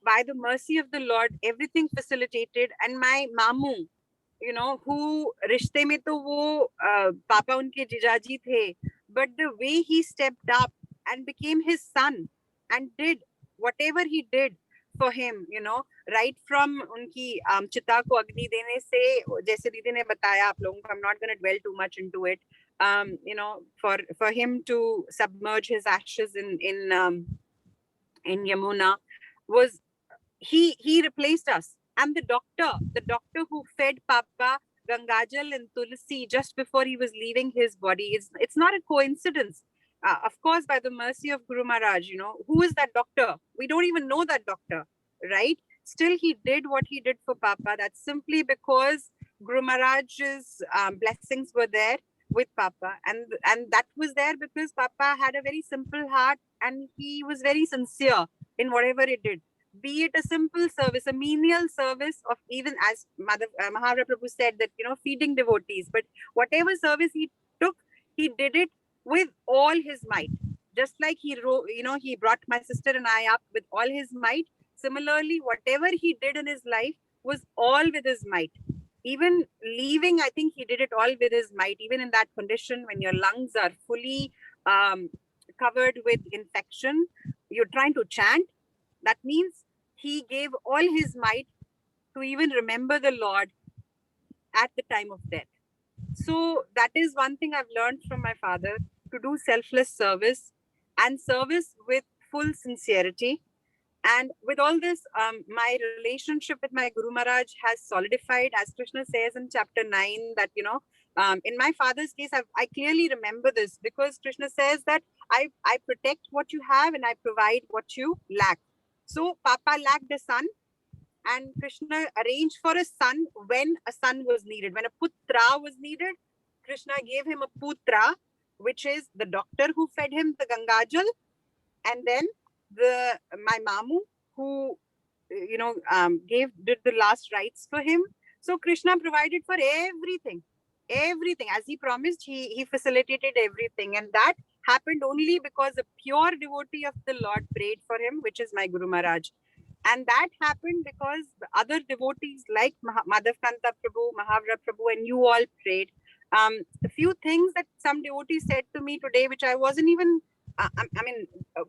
by the mercy of the Lord, everything facilitated. And my mamu, who rishte mein to wo papa unke jijaji the, but the way he stepped up and became his son and did whatever he did for him, right from unki chita ko agni dene se, jaise Didi ne bataya aap logon ko, I'm not going to dwell too much into it. For him to submerge his ashes in Yamuna, was he replaced us. And the doctor who fed Papa Gangajal and Tulsi just before he was leaving his body, it's not a coincidence. Of course, by the mercy of Guru Maharaj, who is that doctor? We don't even know that doctor, right? Still, he did what he did for Papa. That's simply because Guru Maharaj's blessings were there with Papa, and that was there because Papa had a very simple heart and he was very sincere in whatever he did. Be it a simple service, a menial service of, even as Mahavira Prabhu said, that, you know, feeding devotees, but whatever service he took, he did it with all his might. Just like he brought my sister and I up with all his might. Similarly, whatever he did in his life was all with his might. Even leaving, I think he did it all with his might. Even in that condition, when your lungs are fully covered with infection, you're trying to chant. That means he gave all his might to even remember the Lord at the time of death. So that is one thing I've learned from my father, to do selfless service and service with full sincerity. And with all this, my relationship with my Guru Maharaj has solidified, as Krishna says in chapter 9, that, you know, in my father's case, I clearly remember this, because Krishna says that I protect what you have and I provide what you lack. So Papa lacked a son, and Krishna arranged for a son when a son was needed. When a putra was needed, Krishna gave him a putra, which is the doctor who fed him the Gangajal, and then my mamu who, you know, did the last rites for him. So Krishna provided for everything as he promised. He facilitated everything, and that happened only because a pure devotee of the Lord prayed for him, which is my Guru Maharaj. And that happened because the other devotees like Madhavkanta Prabhu, Mahavira Prabhu, and you all prayed. A few things that some devotees said to me today, which I wasn't even,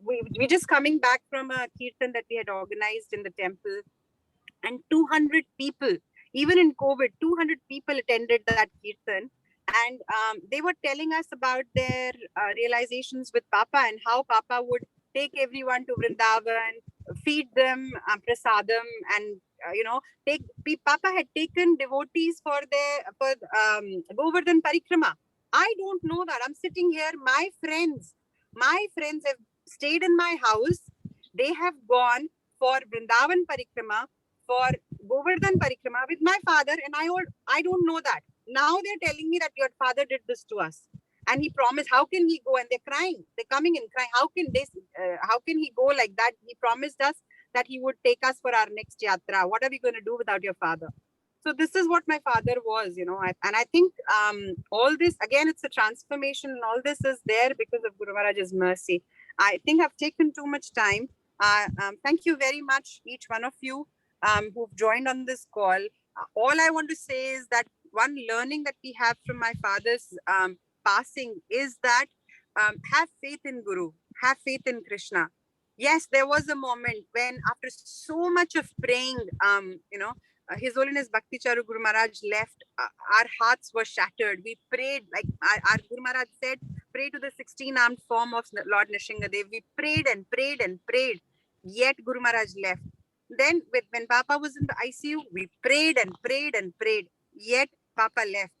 we just coming back from a kirtan that we had organized in the temple, and 200 people, even in COVID, 200 people attended that kirtan. And they were telling us about their realizations with Papa, and how Papa would take everyone to Vrindavan, feed them prasadam, and Papa had taken devotees for Govardhan Parikrama. I don't know that. I'm sitting here. My friends have stayed in my house. They have gone for Vrindavan Parikrama, for Govardhan Parikrama with my father, and I don't know that. Now they're telling me that your father did this to us, and he promised. How can he go? And they're crying. They're coming and crying. How can he go like that? He promised us that he would take us for our next yatra. What are we going to do without your father? So this is what my father was, and I think all this, again, it's a transformation, and all this is there because of Guru Maharaj's mercy. I think I've taken too much time. Thank you very much, each one of you who've joined on this call. All I want to say is that one learning that we have from my father's passing is that have faith in Guru, have faith in Krishna. Yes, there was a moment when, after so much of praying, His Holiness Bhakti Charu Guru Maharaj left, our hearts were shattered. We prayed, like our Guru Maharaj said, pray to the 16-armed form of Lord Nrsingadev. We prayed and prayed and prayed, yet Guru Maharaj left. Then when Papa was in the ICU, we prayed and prayed and prayed, yet Papa left.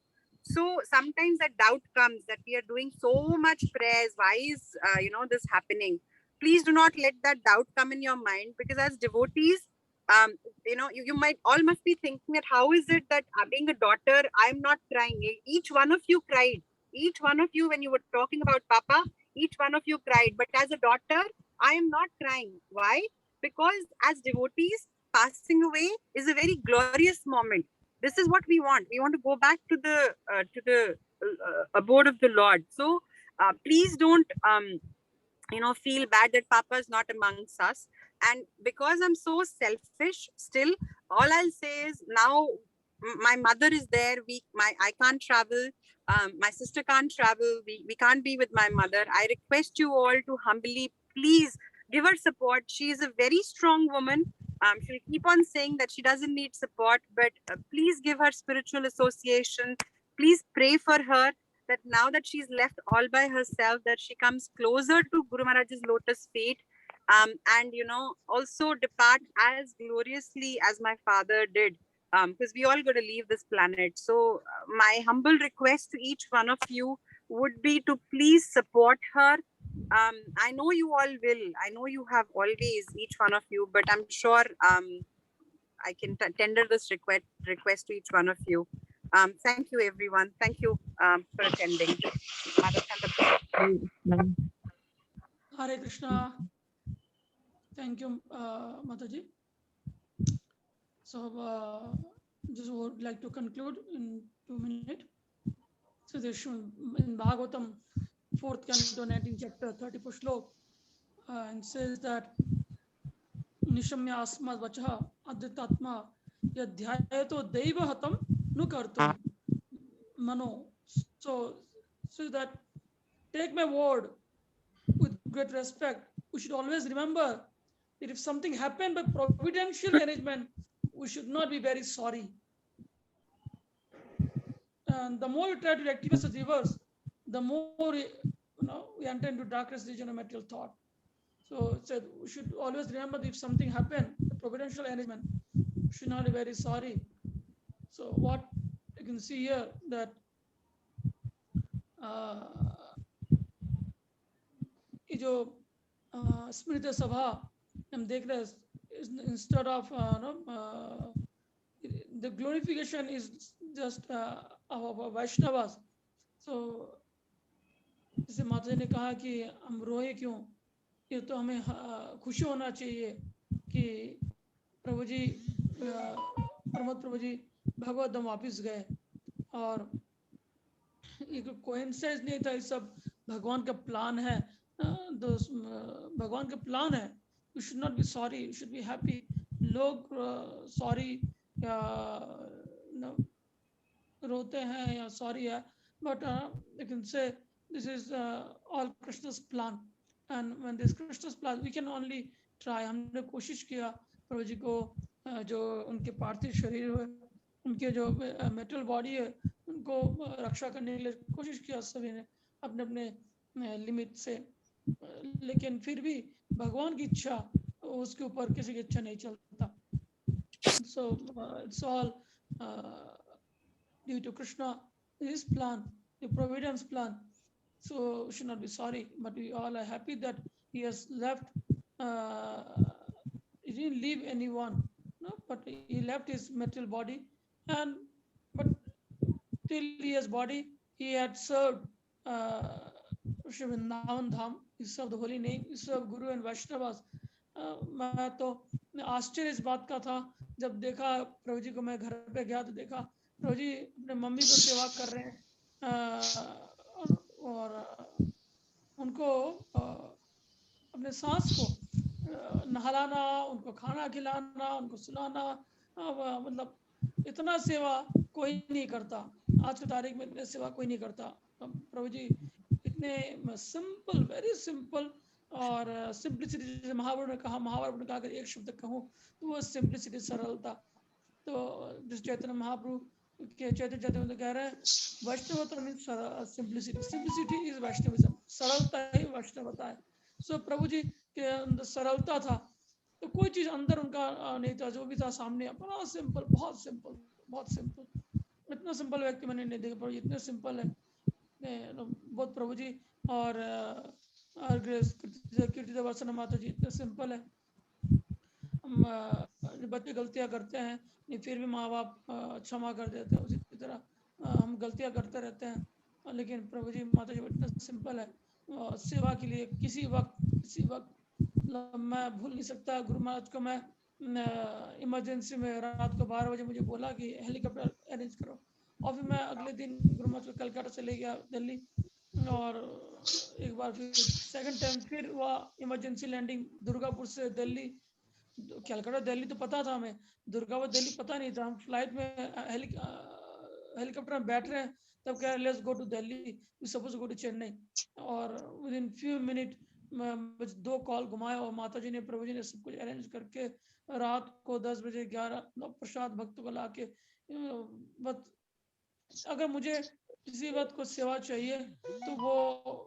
So sometimes that doubt comes that we are doing so much prayers. Why is this happening? Please do not let that doubt come in your mind, because as devotees, you must be thinking that how is it that being a daughter, I'm not crying. Each one of you cried. Each one of you, when you were talking about Papa, each one of you cried. But as a daughter, I am not crying. Why? Because as devotees, passing away is a very glorious moment. This is what we want. We want to go back to the abode of the Lord. So please don't feel bad that Papa is not amongst us. And because I'm so selfish still, all I'll say is, now my mother is there. I can't travel. My sister can't travel. We can't be with my mother. I request you all to humbly, please give her support. She is a very strong woman. She'll keep on saying that she doesn't need support, but please give her spiritual association. Please pray for her, that now that she's left all by herself, that she comes closer to Guru Maharaj's lotus feet, and also depart as gloriously as my father did, because we all got to leave this planet. So my humble request to each one of you would be to please support her. I know you all will. I know you have always, each one of you, but I'm sure I can tender this request to each one of you. Thank you, everyone. Thank you for attending. Hare Krishna. Thank you, Mataji. So, just would like to conclude in 2 minutes. So, this in Bhagavatam, 4th canto, 19th chapter, 34th slok, and says that Nishamya asma vachaha adhitatma yadhyayato daivahatam nukartum mano. So that take my word with great respect. We should always remember that if something happened by providential arrangement, we should not be very sorry. And the more we try to rectify such errors, the more we enter into darkest region of material thought. So it said we should always remember that if something happened, the providential arrangement, we should not be very sorry. So what you can see here that ये जो स्मृत सभा हम देख रहे हैं, instead of the glorification is just of Vaishnavas. So जैसे माता जी ने कहा कि हम रोए क्यों, ये तो हमें खुशी होना चाहिए कि प्रभु जी प्रमोद प्रभु जी भगवत धाम वापिस गए, और ये कोइंसाइडेंस नहीं था, ये सब भगवान का प्लान है, भगवान का प्लान है. You should not be sorry, you should be happy. लोग sorry या रोते हैं या sorry है, but you can say this is all Krishna's plan, and when this Krishna's plan, we can only try. हमने कोशिश किया प्रभु जी को जो उनके पार्थिव शरीर है, उनके जो मेटल बॉडी है, उनको रक्षा करने के लिए कोशिश किया सभी ने अपने अपने लिमिट से, लेकिन फिर भी भगवान की इच्छा, उसके ऊपर किसी की इच्छा नहीं चलता. So it's all due to Krishna, his plan, the providence plan. So we should not be sorry, but we all are happy that he has left. He didn't leave anyone, no, but he left his material body, and but till his body, he had served Shri Vrindavan Dham. He served the holy name. He served Guru and Vaishnavas. मैं तो आश्चर्य इस बात का था जब देखा प्रभु जी को, मैं घर पे गया तो देखा प्रभु जी अपने मम्मी को सेवा कर रहे हैं, और उनको अपने सास को नहलाना, उनको खाना खिलाना, उनको सुलाना, मतलब इतना सेवा कोई नहीं करता. आज की तारीख में इतने सेवा कोई नहीं करता. प्रभु जी इतने सिंपल, वेरी सिंपल, और सिंप्लिसिटी, जैसे महावीर ने कहा, महावीर ने कहा अगर एक शब्द कहूँ तो वो सिंप्लिसिटी, सरलता. तो जिस चैतन्य महाप्रभु के चैतन्य कह रहे हैं वैष्णवता means simplicity, simplicity is Vaishnavism, सरलता ही वैष्णवता है. सो प्रभु जी के अंदर सरलता था, तो कोई चीज अंदर उनका नहीं था, जो भी था सामने बड़ा सिंपल, बहुत सिंपल, बहुत सिंपल. इतना सिंपल व्यक्ति मैंने नहीं देखा, प्रभु जी इतने सिंपल है बहुत. प्रभु जी और कीर्तिदा वर्षण माता जी इतने सिंपल है. बच्चे गलतियां करते हैं नहीं, फिर भी माँ बाप क्षमा कर देते हैं, उसी तरह हम गलतियां करते रहते हैं, लेकिन प्रभु जी माता जी इतना सिंपल है. सेवा के लिए किसी वक्त मैं भूल नहीं सकता, गुरु महाराज को मैं इमरजेंसी में रात को 12 बजे मुझे बोला कि हेलीकॉप्टर अरेंज करो, और फिर मैं अगले दिन गुरु महाराज को कलकत्ता चले गया, दिल्ली, और एक बार फिर सेकंड टाइम फिर हुआ इमरजेंसी लैंडिंग दुर्गापुर से दिल्ली. कलकत्ता दिल्ली तो पता था हमें, दुर्गापुर दिल्ली पता नहीं था. हम फ्लाइट में हेलीकॉप्टर में बैठ रहे हैं, तब कह रहे let's go to Delhi, we suppose go to Chennai, और within few minute 2 call घुमाए, और माता जी ने, प्रभु जी ने सब कुछ अरेंज करके रात को 10 बजे 11 प्रसाद भक्तों को ला के. अगर मुझे किसी बात को सेवा चाहिए तो वो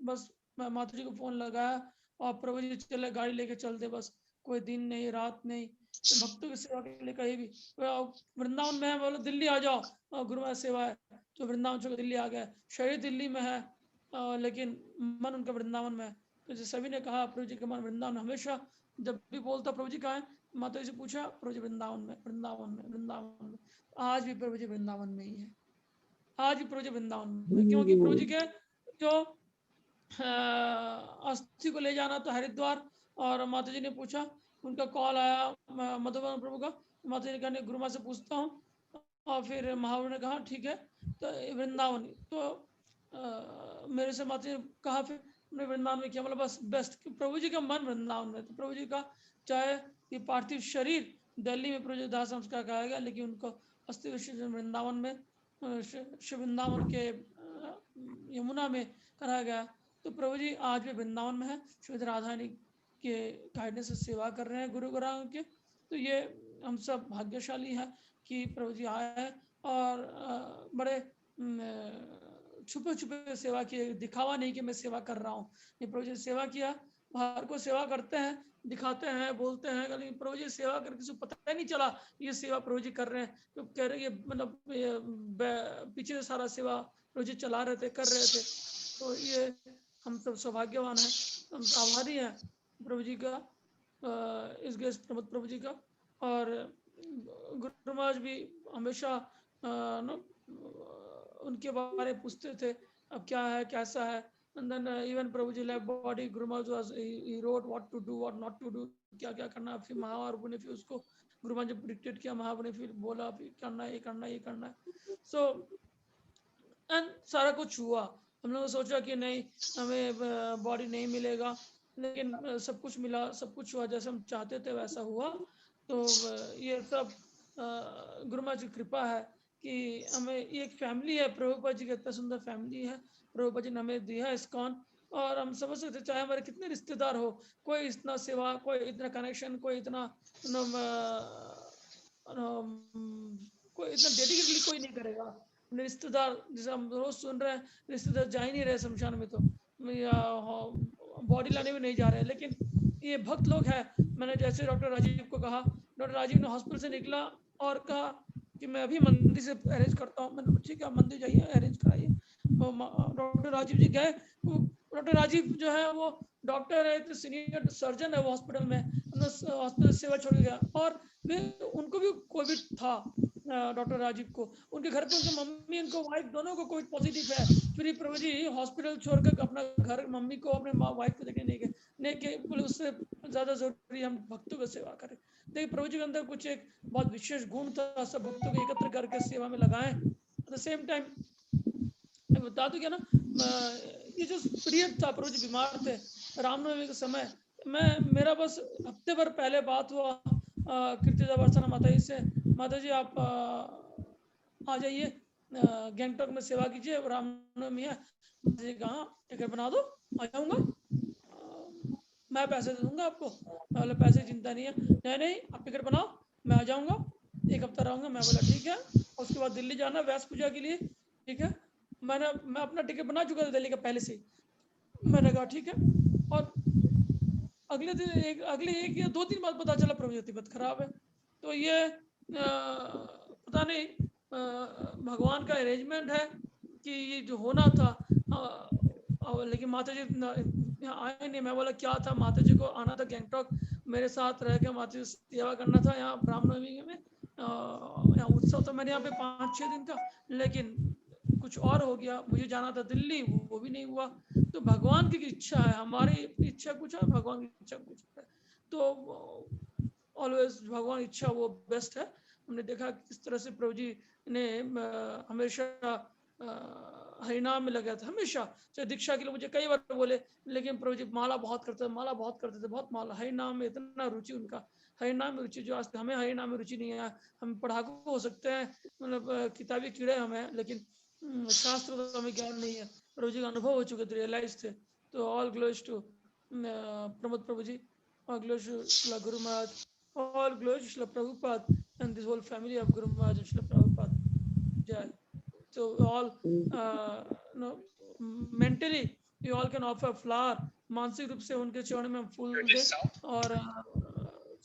बस मैं माता जी को फोन लगाया और प्रभु जी चले गाड़ी लेके चल दे, बस कोई दिन नहीं रात नहीं. तो भक्तों की सेवा के लिए कहीं भी वृंदावन में है, बोलो दिल्ली आ जाओ, गुरु महाराज सेवा है, तो वृंदावन से दिल्ली आ गया. शरीर दिल्ली में है लेकिन मन उनका वृंदावन में है. तो जैसे सभी ने कहा प्रभु जी के मन वृंदावन हमेशा जब भी बोलता प्रभु जी कहाँ है, माता जी से पूछा प्रभु जी वृंदावन में, वृंदावन में, वृंदावन में। आज भी प्रभु जी वृंदावन में ही है, आज भी प्रभु जी वृंदावन में, क्योंकि प्रभु जी के जो अस्थि को ले जाना था हरिद्वार, और माता जी ने पूछा, उनका कॉल आया मधुबन प्रभु का, माता जी ने कहा गुरु माँ से पूछता हूँ, और फिर महाप्रभु ने कहा ठीक है तो वृंदावन, तो मेरे से माता जी ने कहा, फिर हमने वृंदावन में किया, मतलब बस बेस्ट, प्रभु जी का मन वृंदावन में, तो प्रभु जी का चाहे ये पार्थिव शरीर दिल्ली में प्रभु जी दाह संस्कार कहा गया, लेकिन उनको अस्थि विसर्जन वृंदावन में, वृंदावन के यमुना में कराया गया। तो प्रभु जी आज भी वृंदावन में है, श्रीमती राधारानी के गाइडेंस से सेवा कर रहे हैं गुरु ग्राम के। तो ये हम सब भाग्यशाली हैं कि प्रभु जी आए हैं और बड़े छुपे छुपे सेवा किए, दिखावा नहीं कि मैं सेवा कर रहा हूँ। ये प्रभु जी सेवा किया, बाहर को सेवा करते हैं, दिखाते हैं, बोलते हैं, लेकिन प्रभु जी सेवा करके किसी को पता ही नहीं चला ये सेवा प्रभु जी कर रहे हैं। तो कह रहे ये मतलब पीछे से सारा सेवा प्रभु जी चला रहे थे, कर रहे थे। तो ये हम सब सौभाग्यवान हैं, हम आभारी हैं प्रभु जी का, इस गेस प्रमोद प्रभु जी का। और गुरु महाराज भी हमेशा उनके बारे में पूछते थे, अब क्या है, कैसा है। And then even Prabhuji left body, Guru Maharaj was he wrote what to do, what not to do, क्या क्या करना। फिर महाप्रभु ने फिर उसको गुरु महाराज ने डिक्टेट किया, महाप्रभु ने फिर बोला फिर करना है, ये करना है, ये करना है। सो एंड सारा कुछ हुआ। हम लोगों ने सोचा कि नहीं हमें बॉडी नहीं मिलेगा, लेकिन सब कुछ मिला, सब कुछ हुआ जैसे हम चाहते थे वैसा हुआ। तो ये सब गुरु महाराज की कृपा है कि हमें ये एक फैमिली है, प्रभुपाद जी की इतना सुंदर फैमिली है, प्रभुपाद जी ने हमें दिया है इस्कॉन। और हम समझ सकते चाहे हमारे कितने रिश्तेदार हो, कोई इतना सेवा, कोई इतना कनेक्शन, कोई इतना कोई इतना डेडिकेटली कोई नहीं करेगा। रिश्तेदार जैसे हम रोज सुन रहे हैं, रिश्तेदार जा ही नहीं रहे शमशान में, तो बॉडी लाने में नहीं जा रहे हैं, लेकिन ये भक्त लोग हैं। मैंने जैसे डॉक्टर राजीव को कहा, डॉक्टर राजीव ने हॉस्पिटल से निकला और कहा कि मैं अभी मंदिर से अरेंज करता हूँ। मैंने ठीक है मंदिर जाइए, अरेंज कराइए। डॉक्टर राजीव जी गए। डॉक्टर राजीव जो है वो डॉक्टर है, तो सीनियर सर्जन है वो हॉस्पिटल में, हॉस्पिटल सेवा छोड़ गया। और उनको भी कोविड था, डॉक्टर राजीव को, उनके घर पे उनके मम्मी, उनको वाइफ दोनों को कोविड पॉजिटिव है। फिर प्रभु जी हॉस्पिटल छोड़कर अपना घर, मम्मी को, अपने वाइफ को देखने नहीं गए, बोले उससे ज्यादा जरूरी हम भक्तों की सेवा करें। देखिए प्रभु जी के अंदर कुछ एक बहुत विशेष गुण था, सब भक्तों को एकत्र करके सेवा में लगाएं। एट द सेम टाइम मैं बता दूं क्या ना, ये जो पीरियड था, प्रभु जी बीमार थे रामनवमी के समय, मेरा बस हफ्ते भर पहले बात हुआ कीर्तिदा वर्षना माता जी से, माता जी आप आ जाइए गैंगटॉक में सेवा कीजिए, रामनवमी है। माता जी कहा टिकट बना दो, आ जाऊंगा, मैं पैसे दे दूंगा आपको। मैं बोला पैसे चिंता नहीं है। नहीं आप टिकट बनाओ, मैं आ जाऊंगा, एक हफ्ता रहूंगा। मैं बोला ठीक है। उसके बाद दिल्ली जाना व्यास पूजा के लिए, ठीक है। मैं अपना टिकट बना चुका था दिल्ली का पहले से। मैंने कहा ठीक है। और अगले दिन अगले एक या 2 दिन बाद पता चला प्रभु जी की तबीयत खराब है। तो ये पता नहीं भगवान का अरेंजमेंट है कि ये जो होना था। लेकिन माता जी यहाँ आए नहीं। मैं बोला क्या था, माता जी को आना था गैंगटॉक, मेरे साथ रह के माता जी सेवा करना था यहाँ रामनवमी में। यहाँ उत्सव था मेरे यहाँ पे 5-6 दिन का, लेकिन कुछ और हो गया। मुझे जाना था दिल्ली, वो भी नहीं हुआ। तो भगवान की इच्छा है, हमारी इच्छा कुछ है, भगवान की इच्छा कुछ है। तो ऑलवेज भगवान इच्छा वो बेस्ट है। हमने देखा किस तरह से प्रभु जी ने हमेशा हरिनाम में लगा था, हमेशा। चाहे दीक्षा के लिए मुझे कई बार बोले, लेकिन प्रभु जी माला बहुत करते थे, माला बहुत करते थे, बहुत माला। हरिनाम में इतना रुचि उनका, हरिनाम में रुचि जो आज हमें हरिनाम में रुचि नहीं है। हम पढ़ाकू हो सकते हैं, मतलब किताबी कीड़े हमें, लेकिन शास्त्र तो हमें ज्ञान नहीं है। प्रभु जी का अनुभव हो चुके थे, रियलाइज थे। तो all glories to Pramod Prabhu ji, all glories to Srila Guru Maharaj, all glories to Srila Prabhupada and this whole family of Guru Maharaj and Srila Prabhupada. जय। So all mentally you all can offer flower, मानसिक रूप से उनके चरण में फूल दे, और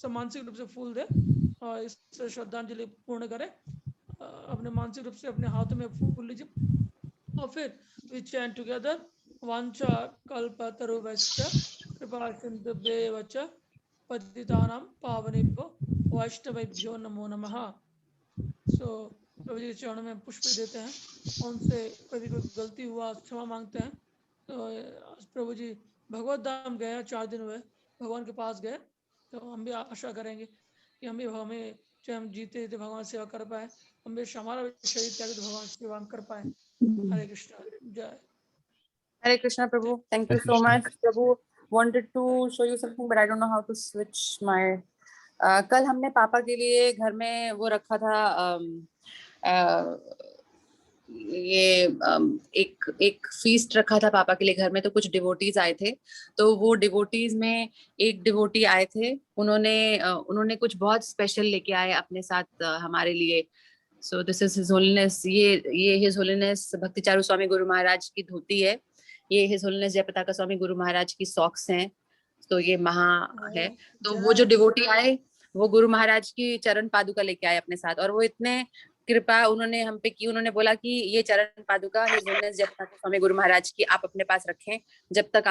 सब मानसिक रूप से फूल दे और इससे श्रद्धांजलि पूर्ण करें। अपने मानसिक रूप से अपने हाथों में फूल लीजिए और फिर we chant together वांछा कल्पतरुभ्यश्च कृपा सिन्धुभ्येव च पतितानां पावनेभ्यो वैष्णवेभ्यो नमो नमः। सो प्रभु जी के चरणों में पुष्प देते हैं, उनसे कभी कोई गलती हुआ क्षमा मांगते हैं। तो प्रभु जी भगवत धाम गए, 4 दिन हुए भगवान के पास गए, तो हम भी आशा करेंगे कि हम भी हमें चाहे हम जीते थे भगवान सेवा कर पाए, हम भी हमारा शरीर त्याग तो भगवान सेवा कर पाए। हरे कृष्णा, जय Hare Krishna, Prabhu. Thank you so much. Prabhu wanted to show you something, but I don't know how to switch my. कल हमने पापा के लिए घर में वो रखा था, ये एक फीस्ट रखा था पापा के लिए घर में। तो कुछ डिवोटीज आए थे, तो वो डिवोटीज में एक डिवोटी आए थे, उन्होंने कुछ बहुत स्पेशल लेके आए अपने साथ हमारे लिए। सो दिस इज हिज होलीनेस, ये हिज होलीनेस भक्तिचारू स्वामी गुरु महाराज की धोती है, ये हिज होलीनेस जयपताका स्वामी गुरु महाराज की सॉक्स हैं, तो ये महा है। तो वो जो डिवोटी आए वो गुरु महाराज की चरण पादुका लेके आए अपने साथ, और वो इतने कृपा उन्होंने हम पे की। उन्होंने बोला कि ये चरण पादुका हिज होलीनेस जयपताका स्वामी गुरु महाराज की आप अपने पास रखें जब तक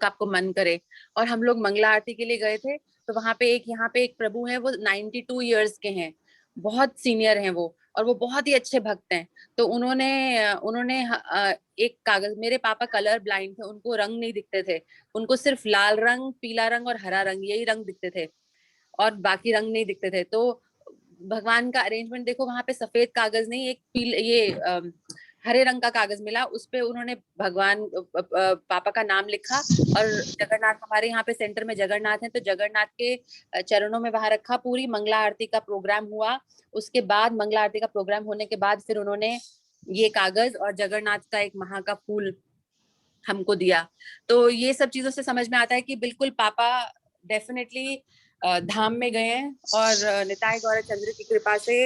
आपको मन करे। और हम लोग मंगला आरती के लिए गए थे, तो वहां पे यहाँ पे एक प्रभु है, वो 92 इयर्स के हैं, बहुत सीनियर हैं वो, और वो बहुत ही अच्छे भक्त हैं। तो उन्होंने एक कागज, मेरे पापा कलर ब्लाइंड थे, उनको रंग नहीं दिखते थे, उनको सिर्फ लाल रंग, पीला रंग और हरा रंग, यही रंग दिखते थे और बाकी रंग नहीं दिखते थे। तो भगवान का अरेंजमेंट देखो, वहां पे सफेद कागज नहीं, एक हरे रंग का कागज मिला, उस पे उन्होंने भगवान पापा का नाम लिखा। और जगन्नाथ, हमारे यहाँ पे सेंटर में जगन्नाथ है, तो जगन्नाथ के चरणों में वहां रखा। पूरी मंगला आरती का प्रोग्राम हुआ, उसके बाद मंगला आरती का प्रोग्राम होने के बाद फिर उन्होंने ये कागज और जगन्नाथ का एक महा का फूल हमको दिया। तो ये सब चीजों से समझ में आता है कि बिल्कुल पापा डेफिनेटली धाम में गए हैं, और निताई गौर चंद्र की कृपा से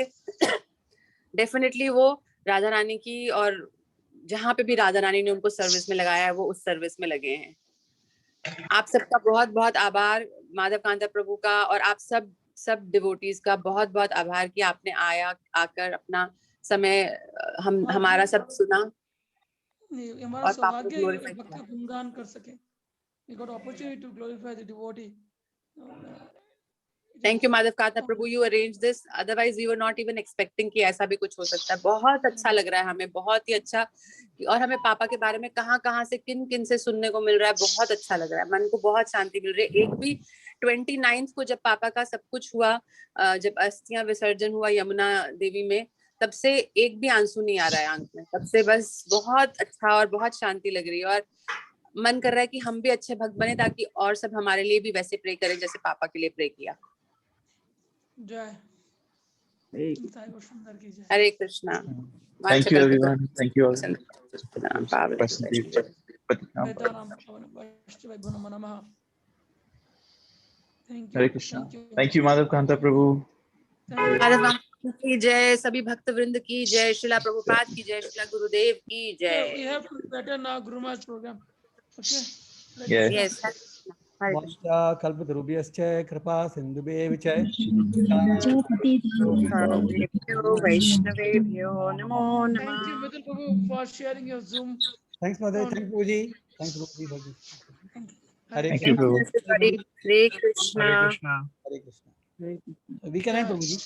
डेफिनेटली वो राधा रानी की, और जहाँ पे भी राधा रानी ने उनको सर्विस में लगाया है वो उस सर्विस में लगे हैं। आप सबका बहुत बहुत आभार, माधव कांता प्रभु का, और आप सब डिवोटीज का बहुत बहुत आभार कि आपने आकर अपना समय हमारा सब सुना। हमारा सौभाग्य है कि भक्त का गुणगान कर सके। We got opportunity to glorify the devotee. Thank you, Madhav Kanta Prabhu, you arranged this. Otherwise, we were not even expecting कि ऐसा भी कुछ हो सकता है। बहुत अच्छा लग रहा है हमें, बहुत ही अच्छा। और हमें पापा के बारे में कहाँ से किन से सुनने को मिल रहा है, बहुत अच्छा लग रहा है, मन को बहुत शांति मिल रही है। एक भी 29 को जब पापा का सब कुछ हुआ, जब अस्थियां विसर्जन हुआ यमुना देवी में, तब से एक भी आंसू नहीं आ रहा है आंख में, तब से बस बहुत अच्छा और बहुत शांति लग रही है। और मन कर रहा है कि हम भी अच्छे भक्त बने, ताकि और सब हमारे लिए भी वैसे प्रे करें जैसे पापा के लिए प्रे किया। जय हरे Krishna. Thank you everyone. Thank you all. Hare Krishna. Thank you Madhav Kanta Prabhu. Madhav की जय, सभी भक्त वृंद की जय, शिला प्रभुपाद की जय, शिला गुरुदेव की जय। We have to better now Guru Maharaj program. Okay. Yes. कल्पतरुभ्यश्च कृपा सिन्धुभ्येव च वैष्णवेभ्यो नमो नमः। Thank you Vidal Prabhu for sharing your Zoom. Thanks Mother, thank you Prabhuji, thanks Prabhuji. Hare Thank you Prabhu. Hare Krishna. Hare Krishna. We can end Prabhuji.